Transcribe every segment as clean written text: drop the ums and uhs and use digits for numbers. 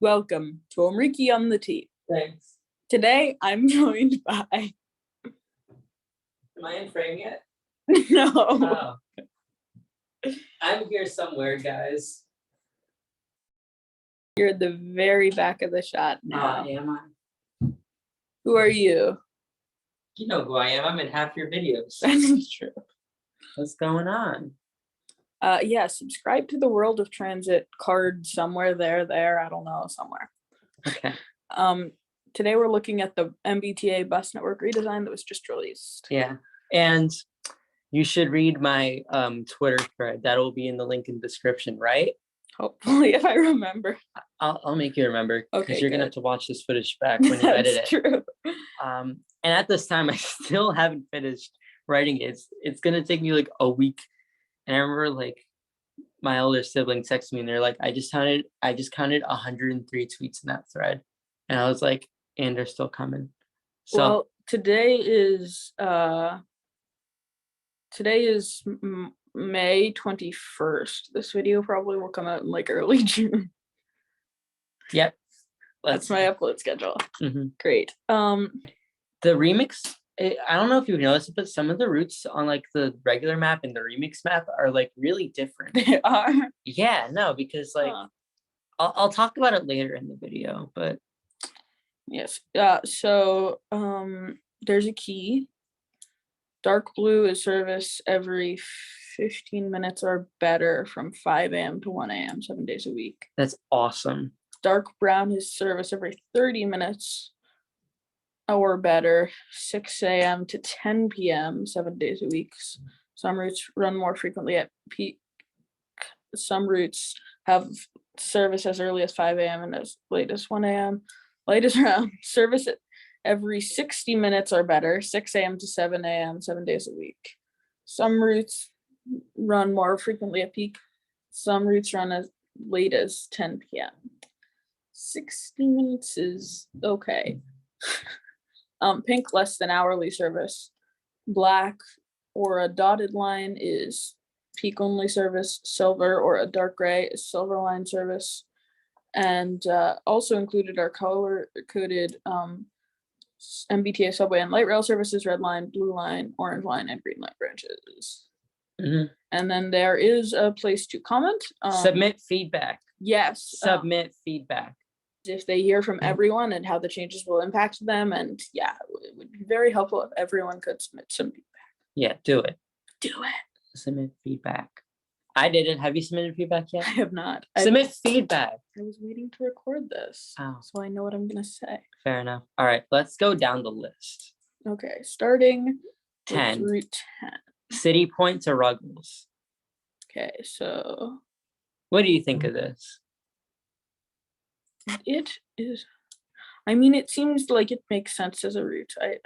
Welcome to Omriqui on the Tee. Thanks. Today, I'm joined by... Am I in frame yet? No. Oh. I'm here somewhere, guys. You're at the very back of the shot now. Am I? Who are you? You know who I am. I'm in half your videos. That's true. What's going on? Yeah, subscribe to the World of Transit card somewhere there. I don't know, somewhere. Okay. Today we're looking at the MBTA bus network redesign that was just released. Yeah. And you should read my Twitter thread. That'll be in the link in the description, right? Hopefully, if I remember. I'll make you remember, because Okay, you're gonna have to watch this footage back when you edit it. That's true. And at this time, I still haven't finished writing it. It's gonna take me like a week. And I remember like my older sibling texted me and they're like, I just counted 103 tweets in that thread. And I was like, and they're still coming. So well, today is May 21st. This video probably will come out in like early June. Yep. That's my upload schedule. Mm-hmm. Great. The remix, I don't know if you've noticed, but some of the routes on like the regular map and the remix map are like really different. They are? Yeah, no, because like I'll talk about it later in the video, but yes. So there's a key. Dark blue is service every 15 minutes or better from 5 a.m. to 1 a.m. 7 days a week. That's awesome. Dark brown is service every 30 minutes or better, 6 a.m. to 10 p.m. 7 days a week. Some routes run more frequently at peak. Some routes have service as early as 5 a.m. and as late as 1 a.m. Latest round service every 60 minutes or better, 6 a.m. to 7 a.m. 7 days a week. Some routes run more frequently at peak. Some routes run as late as 10 p.m. 60 minutes is okay. Pink, less than hourly service. Black or a dotted line is peak only service. Silver or a dark gray is silver line service. And also included are color coded MBTA subway and light rail services, red line, blue line, orange line, and green line branches. Mm-hmm. And then there is a place to comment. Submit feedback. Yes. Submit feedback. If they hear from everyone and how the changes will impact them. And yeah, it would be very helpful if everyone could submit some feedback. Yeah, do it. Do it. Submit feedback. I didn't. Have you submitted feedback yet? I have not. Submit feedback. I was waiting to record this. Oh. So I know what I'm going to say. Fair enough. All right, let's go down the list. Okay, starting 10. with route 10. City Point to Ruggles. Okay, so what do you think of this? It is, I mean, it seems like it makes sense as a route. I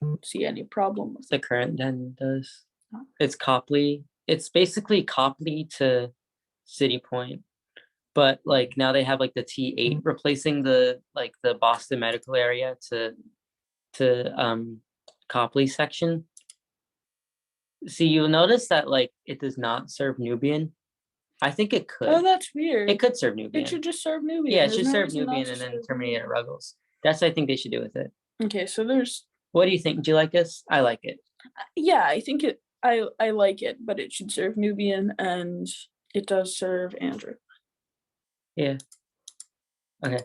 don't see any problem with the current den does. Oh. It's Copley. It's basically Copley to City Point, but like now they have like the T8 replacing the Boston medical area to Copley section. See, you'll notice that like it does not serve Nubian. I think it could. Oh, that's weird. It could serve Nubian. It should just serve Nubian. Yeah, it should serve Nubian and then terminate at Ruggles. That's what I think they should do with it. Okay, so there's... What do you think? Do you like this? I like it. Yeah, I think it... I like it, but it should serve Nubian and it does serve Andrew. Yeah. Okay.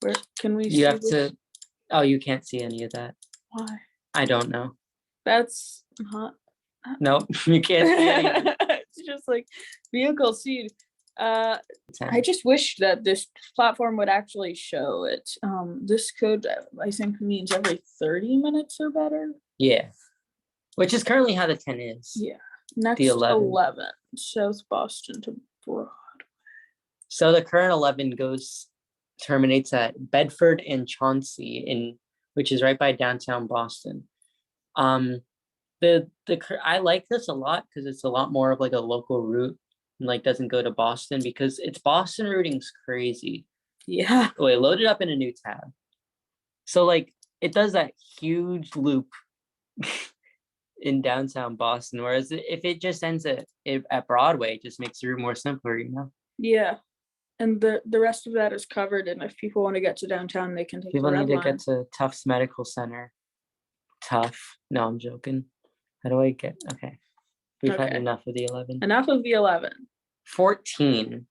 Where can we see You have this? to... Oh, you can't see any of that. Why? I don't know. That's not... Nope, you can't see anything. It's just like vehicle seed. I just wish that this platform would actually show it. This code, I think, means every 30 minutes or better. Yeah, which is currently how the 10 is. Yeah. Next, the 11. South Boston to Broadway. So the current 11 terminates at Bedford and Chauncey, which is right by downtown Boston. I like this a lot because it's a lot more of like a local route and like doesn't go to Boston, because its Boston routing's crazy. Yeah. Wait, load it up in a new tab. So like it does that huge loop in downtown Boston, whereas if it just ends at Broadway, it just makes the route more simpler, you know? Yeah. And the rest of that is covered, and if people want to get to downtown, they can take People the need red to line. get to Tufts Medical Center. Tough. No, I'm joking. How do I get? Okay. We've had Okay. enough of the 11. Enough of the 11. 14.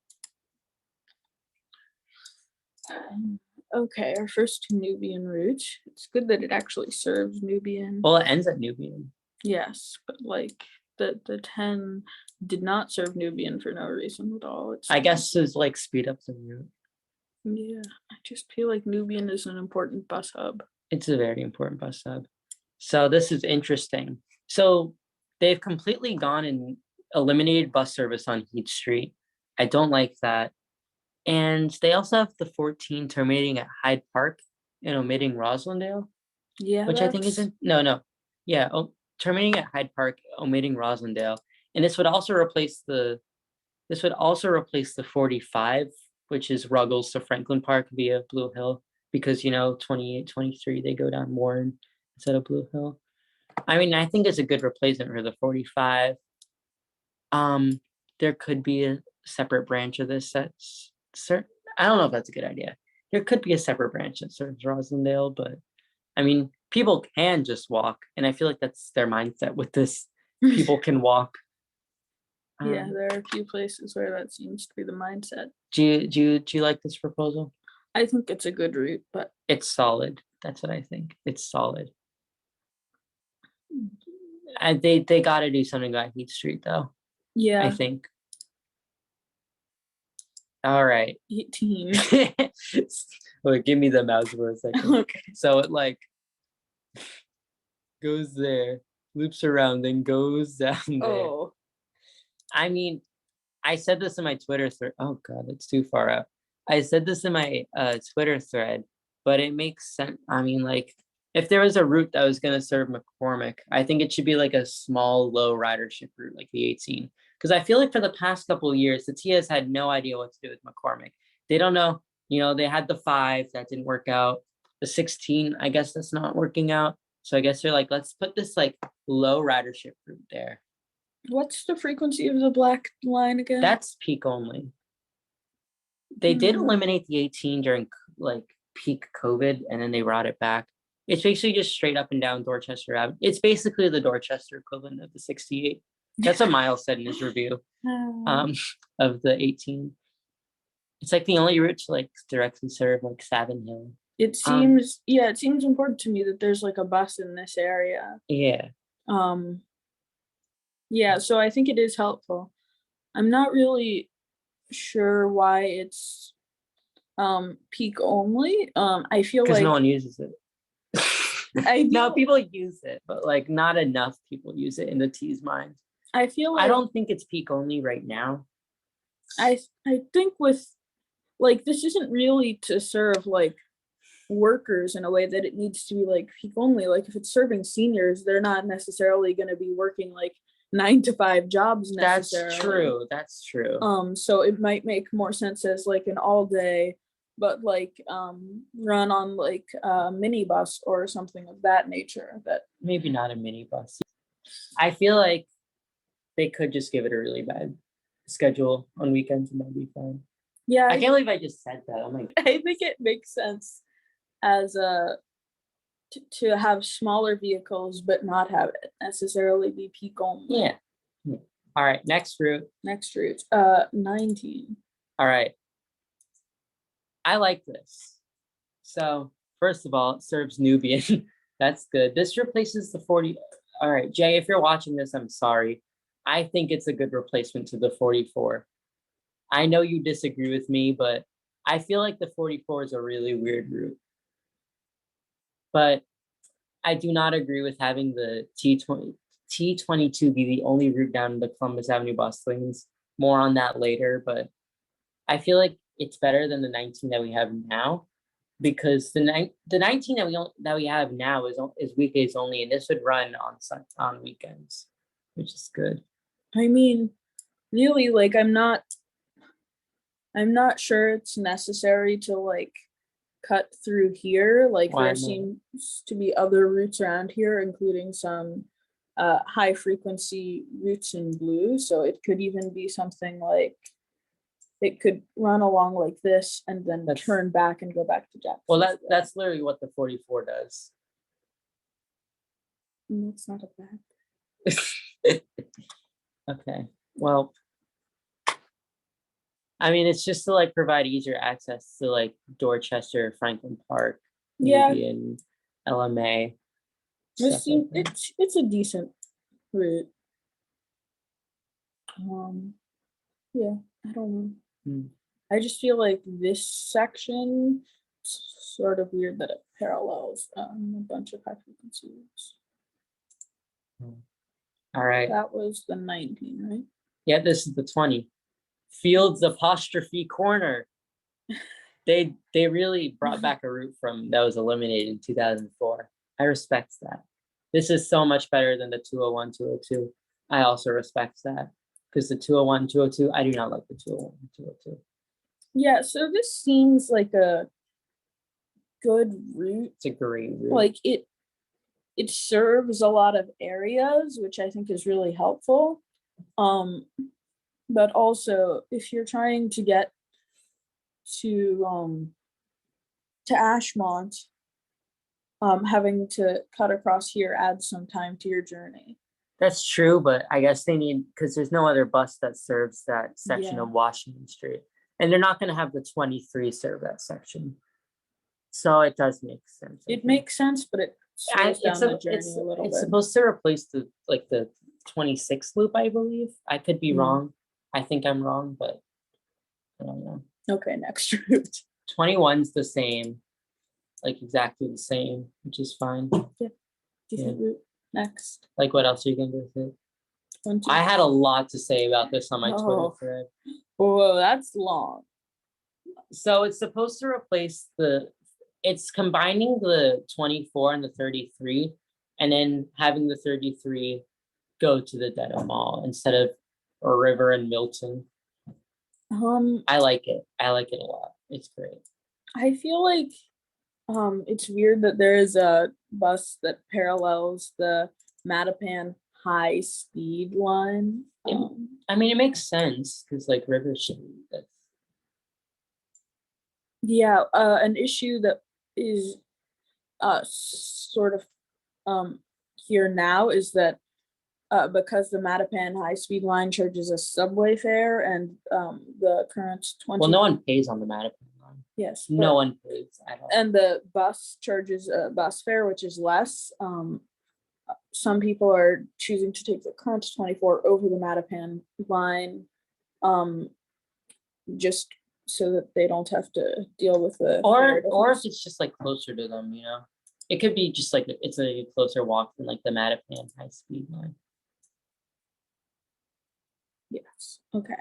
Okay, our first Nubian route. It's good that it actually serves Nubian. Well, it ends at Nubian. Yes, but like the 10 did not serve Nubian for no reason at all. It's I guess to like speed up the route. yeah, I just feel like Nubian is an important bus hub. It's a very important bus hub. So this is interesting. So they've completely gone and eliminated bus service on Heath Street. I don't like that. And they also have the 14 terminating at Hyde Park and omitting Roslindale, Yeah, which I think isn't no. Yeah, terminating at Hyde Park, omitting Roslindale. And this would also replace the 45, which is Ruggles to Franklin Park via Blue Hill, because 28, 23, they go down Warren instead of Blue Hill. I mean, I think it's a good replacement for the 45. There could be a separate branch of this that's certain. I don't know if that's a good idea. There could be a separate branch that serves Roslindale, but I mean, people can just walk, and I feel like that's their mindset with this. People can walk. Yeah, there are a few places where that seems to be the mindset. Do you like this proposal? I think it's a good route, but It's solid. That's what I think. It's solid. They got to do something about Heath Street though. yeah, I think. All right. 18. Wait, give me the mouse for a second. Okay. So it like goes there, loops around, then goes down there. Oh, I mean, I said this in my Twitter thread. Oh god, it's too far out. I said this in my Twitter thread, but it makes sense. I mean, like, if there was a route that was going to serve McCormick, I think it should be like a small, low ridership route, like the 18. Because I feel like for the past couple of years, the T has had no idea what to do with McCormick. They don't know. They had the 5 that didn't work out. The 16, I guess that's not working out. So I guess they're like, let's put this like low ridership route there. what's the frequency of the black line again? That's peak only. They did eliminate the 18 during like peak COVID, and then they brought it back. It's basically just straight up and down Dorchester Avenue. It's basically the Dorchester equivalent of the 68. That's what Miles said in his review of the 18. It's like the only route to like directly serve like Savin Hill. It seems it seems important to me that there's like a bus in this area. Yeah. Yeah, so I think it is helpful. I'm not really sure why it's peak only. I feel Because like no one uses it. No, feel- people use it, but like not enough people use it in the T's mind. I feel like I don't think it's peak only right now. I think with like this isn't really to serve like workers in a way that it needs to be like peak only. Like if it's serving seniors, they're not necessarily going to be working like 9 to 5 jobs necessarily. That's true. So it might make more sense as like an all day, but like run on like a minibus or something of that nature. That Maybe not a minibus. I feel like they could just give it a really bad schedule on weekends and that'd be fine. yeah, I can't believe I just said that. Oh my god. I think it makes sense as a to have smaller vehicles but not have it necessarily be peak only. Yeah. All right, next route. Next route, 19. All right. I like this. So first of all, it serves Nubian. That's good. This replaces the 40. All right, Jay, if you're watching this, I'm sorry. I think it's a good replacement to the 44. I know you disagree with me, but I feel like the 44 is a really weird route. But I do not agree with having the T22 be the only route down the Columbus Avenue bus lanes. More on that later, but I feel like it's better than the 19 that we have now, because the 19 that we have now is weekdays only, and this would run on weekends, which is good. I mean, really, like I'm not sure it's necessary to like cut through here. Like Why there not? seems to be other routes around here, including some high frequency routes in blue. So it could even be something like it could run along like this and then That's- turn back and go back to Jackson. Well, that's literally what the 44 does. That's not a bad. Okay, well, I mean, it's just to like provide easier access to like Dorchester, Franklin Park, Yeah. Nubian, LMA. This stuff like that. it's a decent route. Yeah, I don't know. Hmm. I just feel like this section it's sort of weird that it parallels a bunch of high frequencies. All right. That was the 19, right? Yeah, this is the 20. Fields apostrophe corner. They really brought back a route from that was eliminated in 2004. I respect that. This is so much better than the 201, 202. I also respect that because the 201, 202, I do not like the 201, 202. Yeah, so this seems like a good route. It's a great route. Like it serves a lot of areas, which I think is really helpful. But also if you're trying to get to Ashmont, having to cut across here adds some time to your journey. That's true, but I guess they need because there's no other bus that serves that section Yeah. of Washington Street, and they're not going to have the 23 serve that section. So it does make sense. It makes sense, but it slows down the journey a little it's bit. supposed to replace the 26 loop, I believe. I could be Mhm. wrong. I think I'm wrong, but I don't know. Okay, next route. 21's the same, like exactly the same, which is fine. Different route. Next. Like, what else are you gonna do with it? 20. I had a lot to say about this on my Oh. Twitter thread. Whoa, that's long. So it's supposed to replace it's combining the 24 and the 33, and then having the 33 go to the Dedham Mall instead of a River and Milton. I like it. I like it a lot. It's great. I feel like it's weird that there is a bus that parallels the Mattapan high speed line. I mean, it makes sense because like River should. Yeah, an issue that is sort of here now is that because the Mattapan high speed line charges a subway fare and the current 20. Well, no one pays on the Mattapan line. Yes. No one pays at all. And the bus charges a bus fare, which is less. Some people are choosing to take the current 24 over the Mattapan line, just so that they don't have to deal with the or if it's just like closer to them, you know, it could be just like it's a closer walk than like the Mattapan high speed line. Yes. Okay.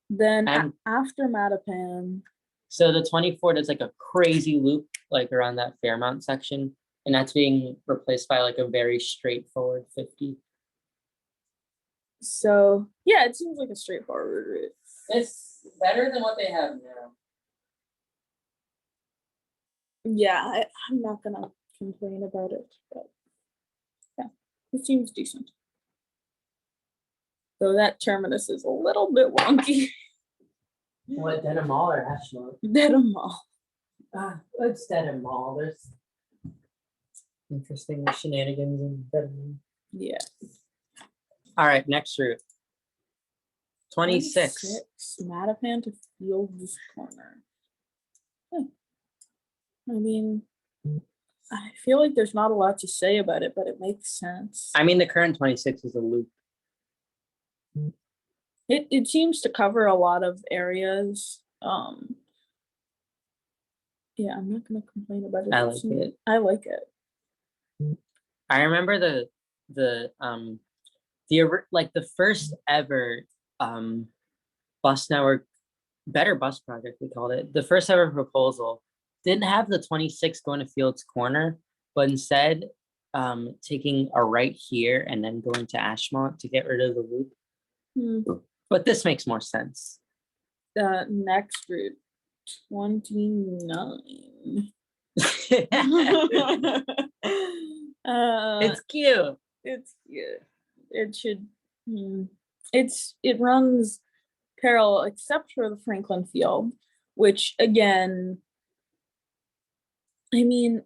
Then after Mattapan. So the 24 does like a crazy loop like around that Fairmount section, and that's being replaced by like a very straightforward 50. So yeah, it seems like a straightforward route. It's better than what they have now. Yeah, I'm not gonna complain about it, but yeah, it seems decent. So that terminus is a little bit wonky. What, Dedham Mall or Ashmont? Dedham Mall. It's Dedham Mall. There's interesting shenanigans in Dedham. Yeah. All right, next route. 26. Mattapan to Fields Corner. I mean, I feel like there's not a lot to say about it, but it makes sense. I mean, the current 26 is a loop. It seems to cover a lot of areas. Yeah, I'm not gonna complain about it. I like it. I like it. I remember the first ever bus network, better bus project we called it. The first ever proposal didn't have the 26 going to Fields Corner, but instead taking a right here and then going to Ashmont to get rid of the loop. But this makes more sense. The next route, 29. It's cute. It's cute. It should. It runs parallel except for the Franklin Field, which again, I mean,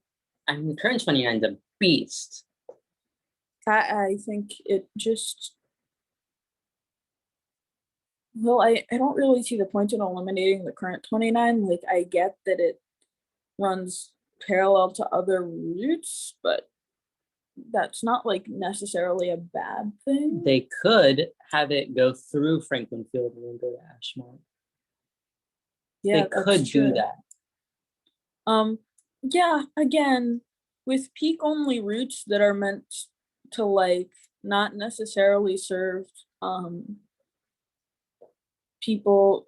Current 29 is a beast. I think it just, well, I don't really see the point in eliminating the current 29. Like, I get that it runs parallel to other routes, but that's not like necessarily a bad thing. They could have it go through Franklin Field and then go to Ashmont. Yeah, They could do that. Yeah, again, with peak only routes that are meant to like not necessarily serve people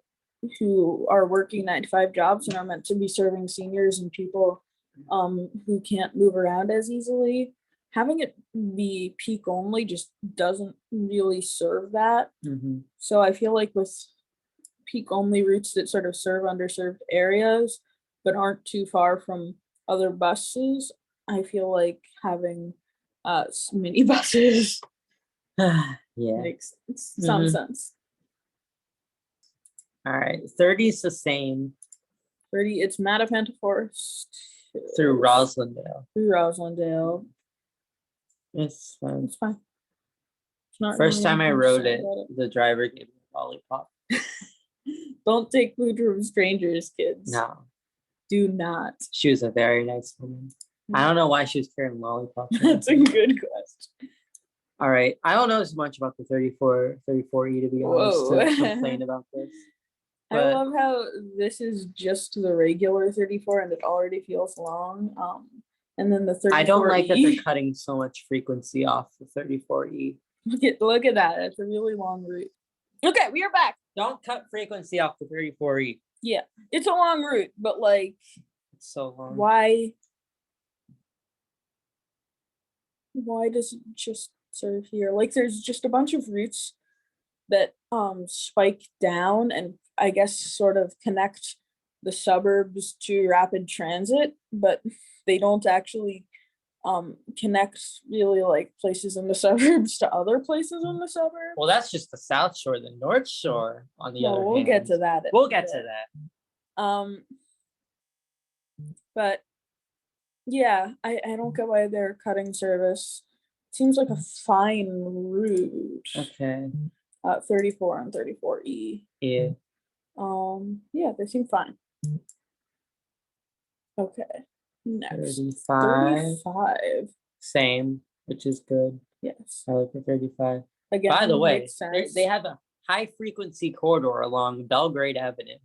who are working 9 to 5 jobs and are meant to be serving seniors and people who can't move around as easily, having it be peak only just doesn't really serve that. So I feel like with peak only routes that sort of serve underserved areas but aren't too far from other buses, I feel like having mini buses Yeah. makes some sense. All right, 30 is the same 30, it's Mattapan to Forest through Roslindale. It's fine. It's fine. It's not First really time I anything to rode say it, about the driver gave me a lollipop. Don't take food from strangers, kids. No, Do not. she was a very nice woman. I don't know why she was carrying lollipops. That's a good question. All right, I don't know as much about the 34E to be honest to complain about this. I love how this is just the regular 34 and it already feels long. And then the 34E. I don't like that they're cutting so much frequency off the 34E. Look at that. It's a really long route. Okay, we are back. Don't cut frequency off the 34E. Yeah, it's a long route, but like, it's so long. Why does it just serve here? Like, there's just a bunch of routes that spike down and I guess sort of connect the suburbs to rapid transit, but they don't actually connect really like places in the suburbs to other places in the suburbs. Well, that's just the South Shore. The North Shore, on the other hand. We'll get to that. We'll get to that. But yeah, I don't get why they're cutting service. Seems like a fine route. Okay. 34 and 34E. Yeah. Yeah, they seem fine. Okay. Next. 35. Same, which is good. Yes. I like the 35. Again, by the way, they have a high frequency corridor along Belgrade Avenue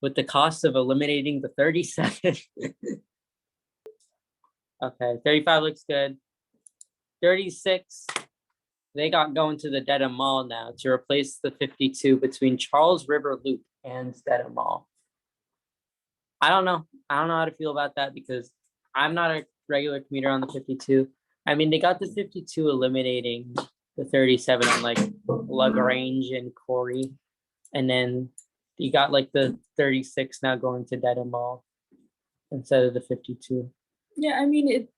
with the cost of eliminating the 37. Okay, 35 looks good. 36, they got going to the Dedham Mall now to replace the 52 between Charles River Loop and Dedham Mall. I don't know how to feel about that because I'm not a regular commuter on the 52. I mean, they got the 52 eliminating the 37 on like LaGrange and Corey. And then you got like the 36 now going to Dedham Mall instead of the 52. Yeah, I mean, it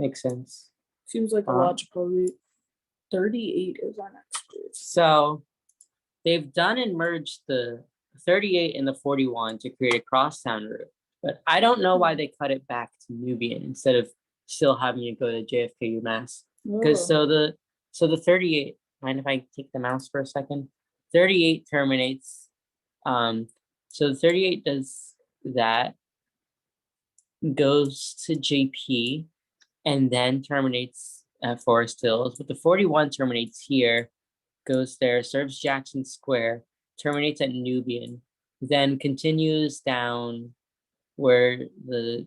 makes sense. Seems like a logical route. 38 is our next route. So they've done and merged the 38 and the 41 to create a crosstown route. But I don't know why they cut it back to Nubian instead of still having you go to JFK UMass. Because so the 38, mind if I take the mouse for a second? 38 terminates. So the 38 does that, goes to JP, and then terminates at Forest Hills. But the 41 terminates here, goes there, serves Jackson Square, terminates at Nubian, then continues down where the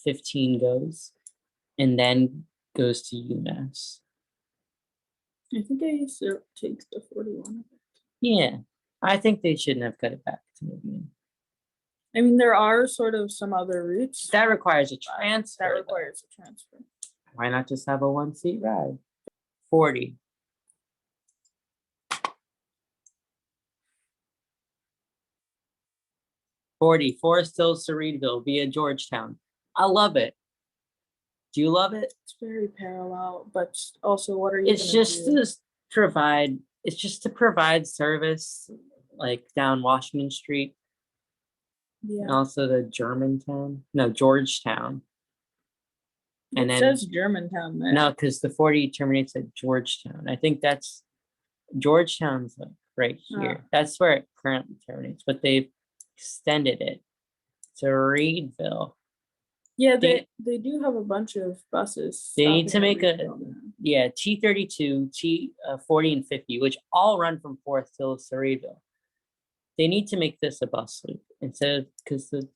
15 goes, and then goes to UMass. I think I used to take the 41. Yeah, I think they shouldn't have cut it back to Nubian. I mean, there are sort of some other routes. That requires a transfer. That requires a transfer. Why not just have a 1-seat ride? 40. 40, Forest Hills to Reedville via Georgetown. I love it. Do you love it? It's very parallel, but also what are you It's just to provide service like down Washington Street, and Yeah. also the Georgetown. And It then says Germantown there. no, because the 40 terminates at Georgetown. I think that's Georgetown's like right here. That's where it currently terminates, but they've extended it to Reedville. Yeah, they do have a bunch of buses. They need to stopping at make a Reedville now. T32, T40 and 50, which all run from Forest Hills to Reedville. They need to make this a bus loop instead of, because the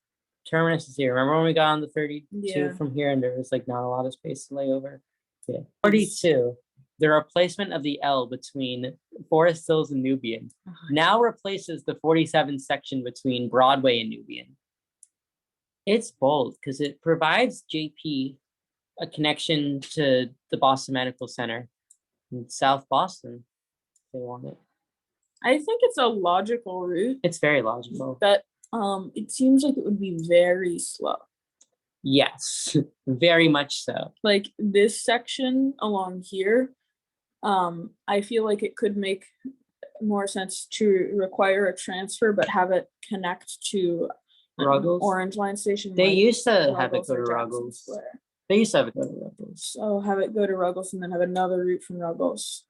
terminus is here. Remember when we got on the 32 Yeah. from here and there was like not a lot of space to lay over? Yeah. 42, the replacement of the L between Forest Hills and Nubian now replaces the 47 section between Broadway and Nubian. It's bold because it provides JP a connection to the Boston Medical Center in South Boston. If they want it. I think it's a logical route, It's very logical. but it seems like it would be very slow. Yes, very much so. Like this section along here, I feel like it could make more sense to require a transfer, but have it connect to Ruggles? Orange Line station. They like used to have it Ruggles go to or Jackson Ruggles. Square. They used to have it go to Ruggles. So have it go to Ruggles and then have another route from Ruggles.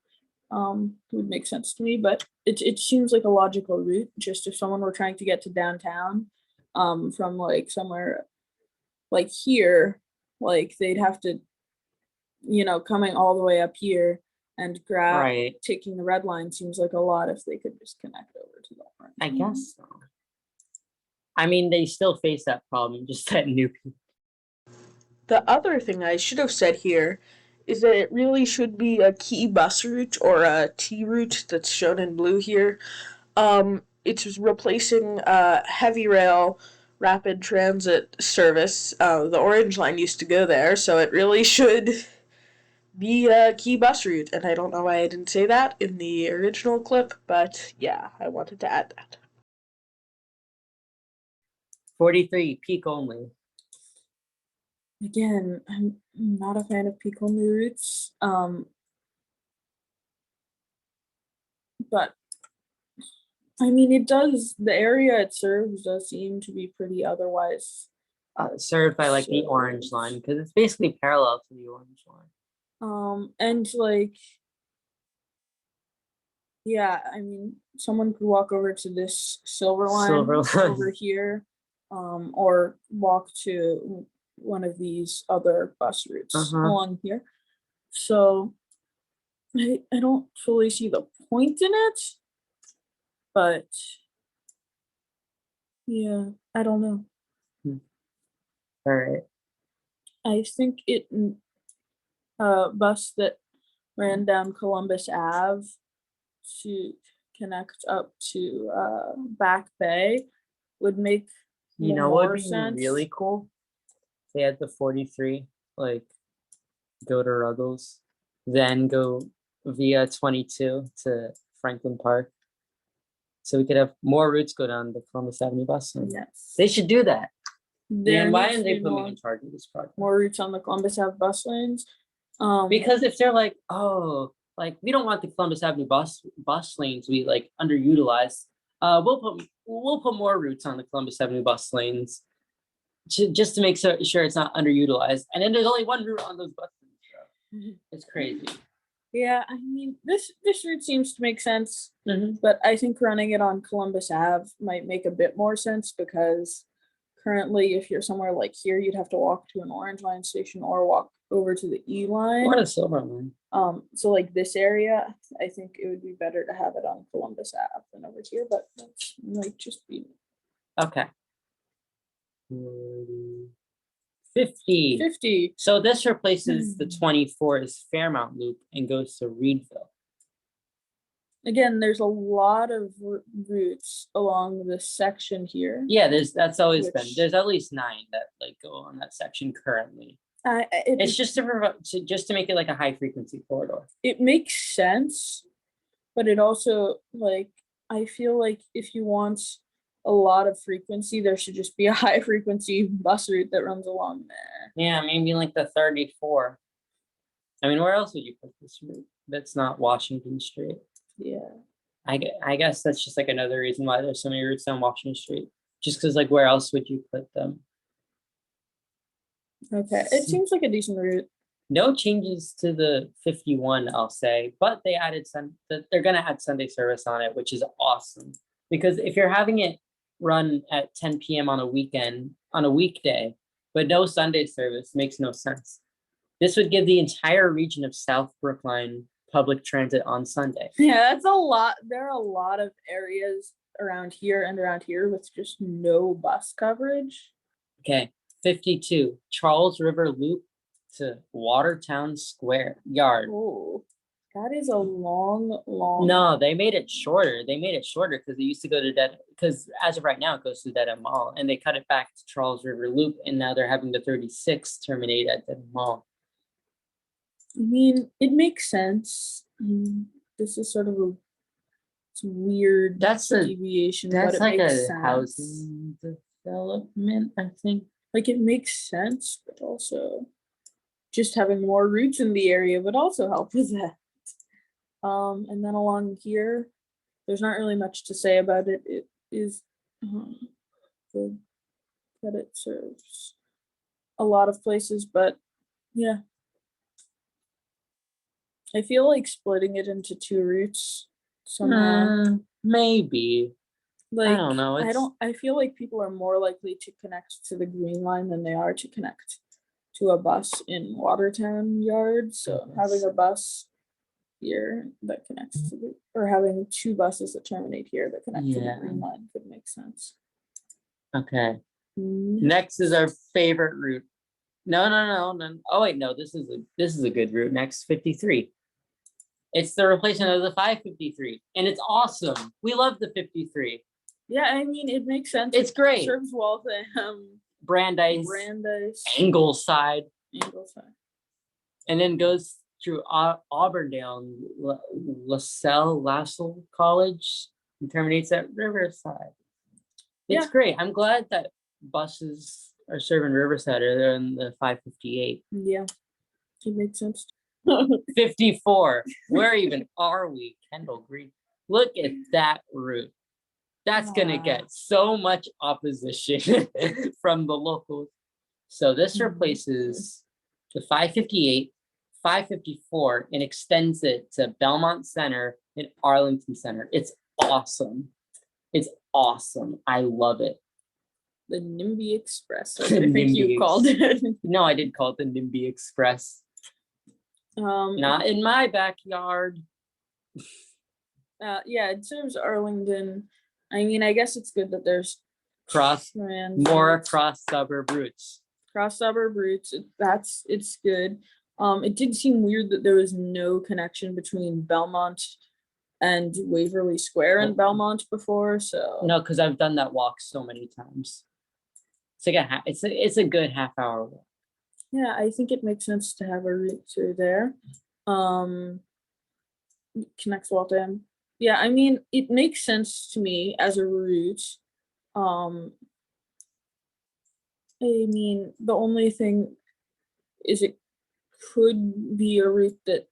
Would make sense to me, but it seems like a logical route. Just if someone were trying to get to downtown, from like somewhere like here, like they'd have to, coming all the way up here and grab Right. taking the red line seems like a lot if they could just connect over to the orange. I guess so. I mean, they still face that problem, just that new people. The other thing I should have said here is that it really should be a key bus route or a T route that's shown in blue here. It's replacing heavy rail rapid transit service. The Orange Line used to go there, so it really should be a key bus route. And I don't know why I didn't say that in the original clip, but yeah, I wanted to add that. 43, peak only. Again, I'm not a fan of peak only routes. But I mean, the area it serves does seem to be pretty otherwise. Served by like the Orange Line, because it's basically parallel to the Orange Line. And like, yeah, I mean, someone could walk over to this Silver Line over here, or walk to one of these other bus routes along here. So I don't fully see the point in it, but yeah, I don't know. All right. I think bus that ran down Columbus Ave to connect up to Back Bay would make what would be sense. really cool? They had the 43, like go to Ruggles, then go via 22 to Franklin Park. So we could have more routes go down the Columbus Avenue bus line. Yes. They should do that. Then why didn't they put me in charge of this project? More routes on the Columbus Ave bus lanes. Because if they're like, oh, like we don't want the Columbus Avenue bus lanes to be like underutilized, we'll put more routes on the Columbus Avenue bus lanes just to make sure it's not underutilized. And then there's only one route on those bus lanes. So it's crazy. Yeah, I mean, this route seems to make sense, but I think running it on Columbus Ave might make a bit more sense because currently, if you're somewhere like here, you'd have to walk to an Orange Line station or walk over to the E Line. Or the Silver Line. So like this area, I think it would be better to have it on Columbus Ave than over here, but that might just be okay. 50. So this replaces the 24's Fairmount Loop and goes to Reedville. Again, there's a lot of routes along this section here. Yeah, that's always been. There's at least 9 that like go on that section currently. It's just to make it like a high frequency corridor. It makes sense, but it also like I feel like if you want a lot of frequency, there should just be a high frequency bus route that runs along there. Yeah, maybe like the 34. I mean, where else would you put this route? That's not Washington Street. Yeah. I guess that's just like another reason why there's so many routes on Washington Street. Just because like where else would you put them? Okay, it seems like a decent route. No changes to the 51, I'll say, but they added they're gonna add Sunday service on it, which is awesome. Because if you're having it run at 10 p.m. on a weekday, but no Sunday service, makes no sense. This would give the entire region of South Brookline public transit on Sunday. Yeah, that's a lot. There are a lot of areas around here and around here with just no bus coverage. Okay, 52, Charles River Loop to Watertown Square Yard. Oh, that is a long. No, they made it shorter. They made it shorter because it used to go to because as of right now, it goes to Dead End Mall, and they cut it back to Charles River Loop, and now they're having the 36 terminate at Dead End Mall. I mean, it makes sense. This is sort of it's weird. That's a deviation. That's but it like makes a sense. housing development, I think. Like it makes sense, but also just having more routes in the area would also help with that. And then along here, there's not really much to say about it. It is good that it serves a lot of places, but yeah. I feel like splitting it into 2 routes somehow. Maybe. Like I don't know. I feel like people are more likely to connect to the Green Line than they are to connect to a bus in Watertown Yard. So having a bus here that connects to the, or having 2 buses that terminate here that connect to the Green Line could make sense. Okay. Next is our favorite route. No. Oh wait, no. This is a good route. Next, 53. It's the replacement of the 553, and it's awesome. We love the 53. Yeah, I mean it makes sense. It's great. It serves Waltham, Brandeis, Ingleside, and then goes through Auburndale, LaSalle College, and terminates at Riverside. It's great. I'm glad that buses are serving Riverside rather than the 558. Yeah, it makes sense. 54. Where even are we? Kendall Green. Look at that route. That's gonna get so much opposition from the locals. So this replaces the 558, 554, and extends it to Belmont Center and Arlington Center. It's awesome. It's awesome. I love it. The NIMBY Express, I think you called it. No, I did call it the NIMBY Express. Not in my backyard. Yeah, it serves Arlington. I mean, I guess it's good that there's more cross suburb routes. Cross suburb routes. It's good. It did seem weird that there was no connection between Belmont and Waverly Square in Belmont before. So no, because I've done that walk so many times. It's like it's a good half-hour walk. Yeah, I think it makes sense to have a route through there. Connects Waltham. Yeah, I mean, it makes sense to me as a route. I mean, the only thing is it could be a route that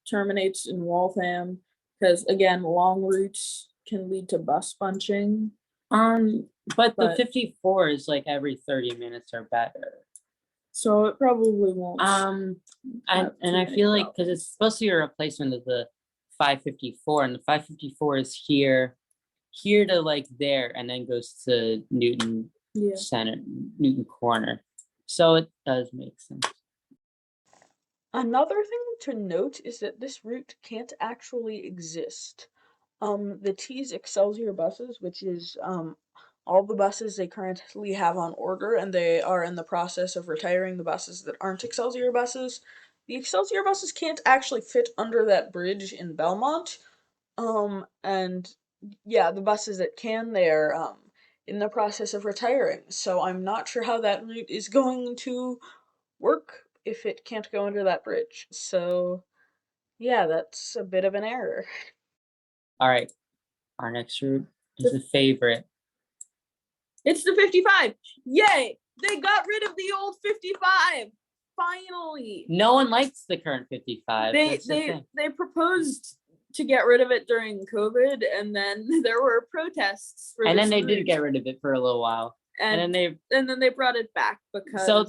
terminates in Waltham, because again, long routes can lead to bus bunching. But the 54 is like every 30 minutes or better. So it probably won't. I feel like because it's supposed to be a replacement of the 554, and the 554 is here to like there, and then goes to Newton Center, Newton Corner. So it does make sense. Another thing to note is that this route can't actually exist. The T's Excelsior buses, which is all the buses they currently have on order, and they are in the process of retiring the buses that aren't Excelsior buses. The Excelsior buses can't actually fit under that bridge in Belmont. And yeah, the buses that can, they're in the process of retiring. So I'm not sure how that route is going to work if it can't go under that bridge. So yeah, that's a bit of an error. All right, our next route is a favorite. It's the 55. Yay! They got rid of the old 55. Finally. No one likes the current 55. They proposed to get rid of it during COVID, and then there were protests for And this then they did route, get rid of it for a little while. And then they brought it back because so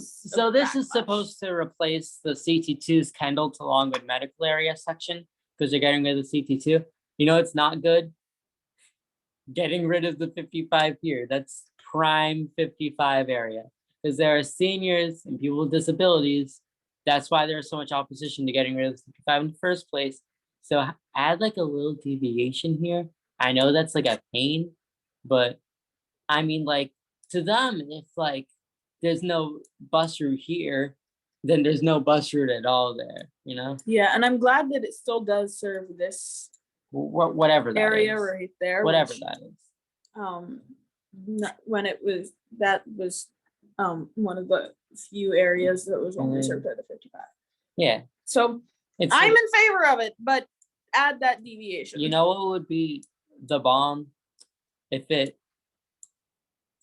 of this is backlash. supposed to replace the CT2's Kendall to Longwood medical area section because they're getting rid of the CT2. You know, it's not good. Getting rid of the 55 here. That's prime 55 area because there are seniors and people with disabilities. That's why there's so much opposition to getting rid of the 55 in the first place. So add like a little deviation here. I know that's like a pain, but I mean, like, to them, if like there's no bus route here, then there's no bus route at all there, you know? Yeah, and I'm glad that it still does serve this Whatever that area is. right there. Whatever which, that is. when it was one of the few areas that was only served by the 55. Yeah. So It's I'm in favor of it, but add that deviation. You know what would be the bomb? If it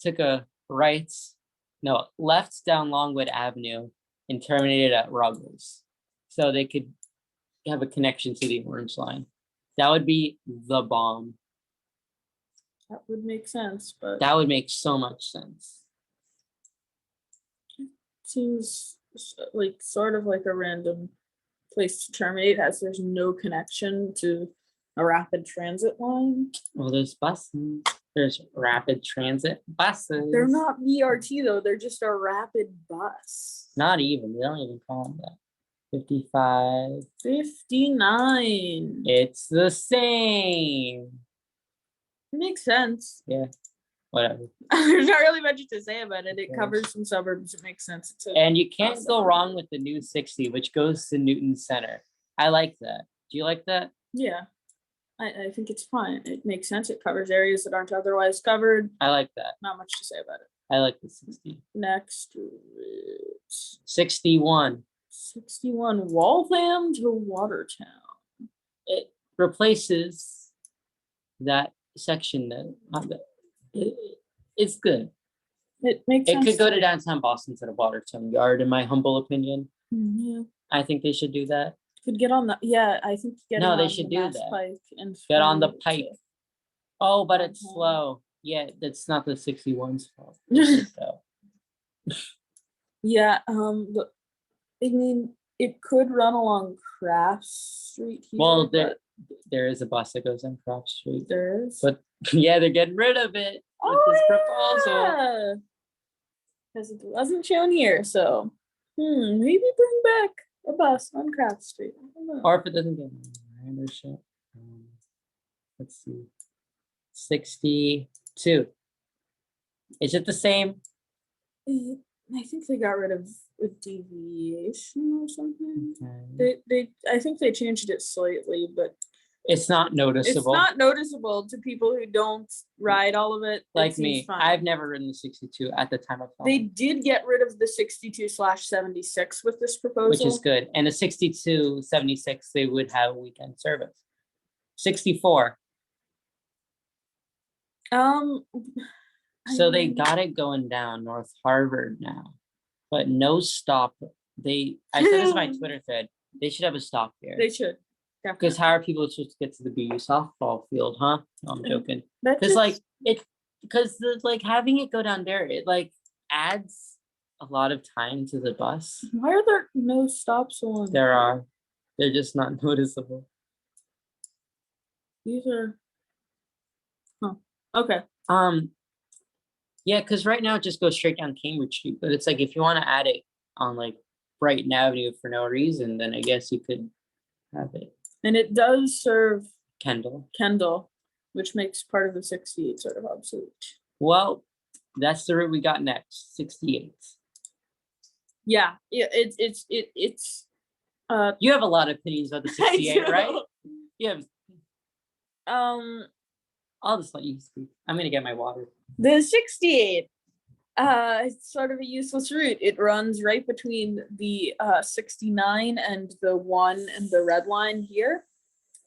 took a left down Longwood Avenue and terminated at Ruggles. So they could have a connection to the Orange Line. That would be the bomb. That would make sense, but that would make so much sense. Seems like sort of like a random place to terminate, as there's no connection to a rapid transit line. Well, there's buses. There's rapid transit buses. They're not VRT though, they're just a rapid bus. Not even. They don't even call them that. 55. 59. It's the same. It makes sense. Yeah. Whatever. There's not really much to say about it. It covers some suburbs. It makes sense. And you can't go wrong with the new 60, which goes to Newton Center. I like that. Do you like that? Yeah. I think it's fine. It makes sense. It covers areas that aren't otherwise covered. I like that. Not much to say about it. I like the 60. Next, 61. 61, Waltham to Watertown. It replaces that section it's good. It makes sense. It could go to downtown Boston instead of Watertown Yard, in my humble opinion. Yeah. I think they should do that. Could get on the I think they should do that. Pike and get on the Pike. Oh, but it's slow. Yeah, that's not the 61's fault. Yeah, but I mean, it could run along Craft Street here. Well, there is a bus that goes on Craft Street. There is. But yeah, they're getting rid of it with this proposal. Because it wasn't shown here, so maybe bring back a bus on Craft Street. I don't know. Or if it doesn't get let's see. 62. Is it the same? I think they got rid of a deviation or something. Okay. I think they changed it slightly, but it's not noticeable. It's not noticeable to people who don't ride all of it. Like me, fine. I've never ridden the 62 at the time of filming. They did get rid of the 62/76 with this proposal, which is good. And the 62/76, they would have weekend service. 64. So they got it going down North Harvard now, but no stop. I said this in my Twitter thread. They should have a stop here. They should. Because how are people supposed to get to the BU softball field, huh? No, I'm joking. Because having it go down there, it like adds a lot of time to the bus. Why are there no stops on? There are. They're just not noticeable. These are. Okay. Yeah, because right now it just goes straight down Cambridge Street. But it's like if you want to add it on like Brighton Avenue for no reason, then I guess you could have it. And it does serve Kendall, which makes part of the 68 sort of obsolete. Well, that's the route we got next, 68. Yeah, it's you have a lot of opinions about the 68, right? You have. I'll just let you speak. I'm gonna get my water. The 68. It's sort of a useless route. It runs right between the 69 and the 1 and the red line here.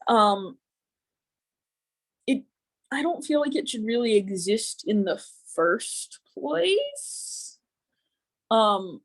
I don't feel like it should really exist in the first place. And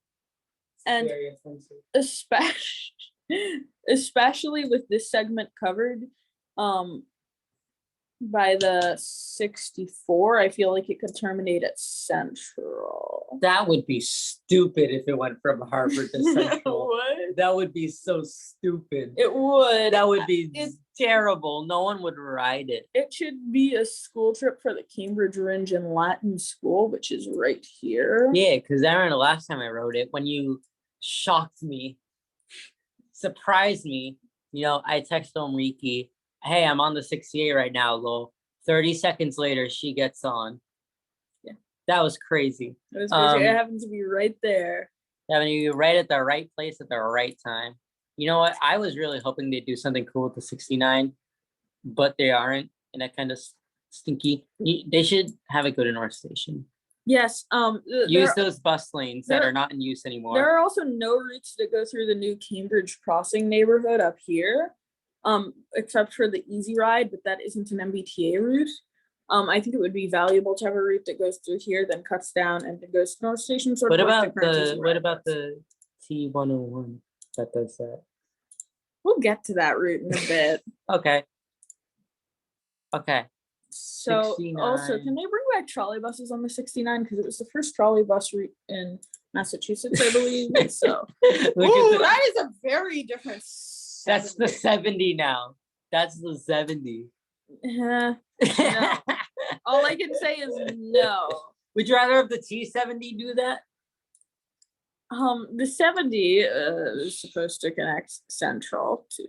especially with this segment covered, by the 64, I feel like it could terminate at Central. That would be stupid if it went from Harvard to Central. What? That would be so stupid. It would. That would be terrible. No one would ride it. It should be a school trip for the Cambridge Orange and Latin School, which is right here. Yeah, because I remember the last time I rode it, when you shocked me, surprised me, I texted Omriqui, hey, I'm on the 68 right now, lol. 30 seconds later, she gets on. Yeah. That was crazy. It was crazy. It happened to be right there. Having you right at the right place at the right time. You know what? I was really hoping they'd do something cool with the 69, but they aren't, and that kind of stinky. They should have it go to North Station. Yes. Use those bus lanes that are not in use anymore. There are also no routes that go through the new Cambridge Crossing neighborhood up here, except for the Easy Ride, but that isn't an MBTA route. I think it would be valuable to have a route that goes through here, then cuts down and then goes to North Station. What about the T101 that does that? We'll get to that route in a bit. Okay. So 69. Also, can they bring back trolley buses on the 69? Because it was the first trolley bus route in Massachusetts, I believe. So that is a very different 70. That's the 70 now. That's the 70. No. All I can say is no. Would you rather have the T70 do that? The 70 is supposed to connect Central to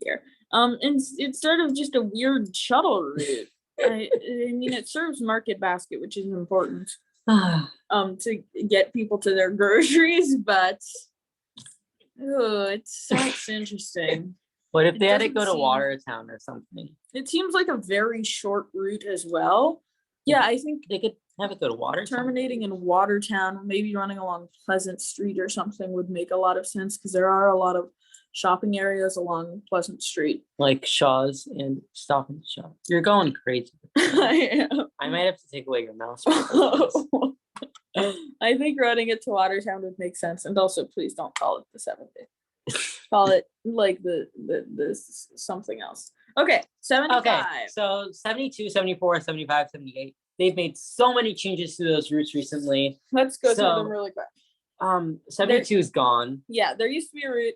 here. And it's sort of just a weird shuttle route. I mean, it serves Market Basket, which is important to get people to their groceries, but it's interesting. What if they had to go to Watertown or something? It seems like a very short route as well. Yeah, I think they could have it go to Watertown. Terminating in Watertown, maybe running along Pleasant Street or something would make a lot of sense, because there are a lot of shopping areas along Pleasant Street. Like Shaw's and Stop and Shop. You're going crazy. I am. I might have to take away your mouse. I think running it to Watertown would make sense. And also, please don't call it the 70. Call it like the something else. Okay, 75. Okay, so 72, 74, 75, 78. They've made so many changes to those routes recently. Let's go through them really quick. 72 is gone. Yeah, there used to be a route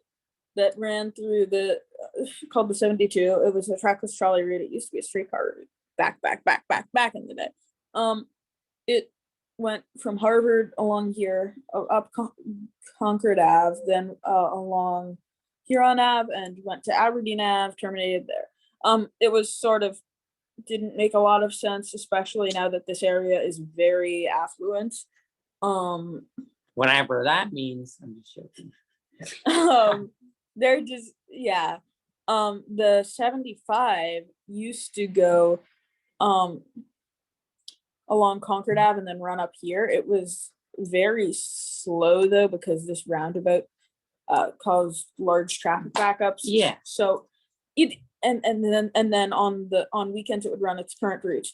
that ran through called the 72. It was a trackless trolley route. It used to be a streetcar route back in the day. It went from Harvard along here, up Concord Ave, then along Huron Ave, and went to Aberdeen Ave, terminated there. It was sort of didn't make a lot of sense, especially now that this area is very affluent. Whatever that means, I'm just joking. They're just, yeah. The 75 used to go along Concord Ave and then run up here. It was very slow though, because this roundabout caused large traffic backups. Yeah. So it and then on weekends it would run its current route.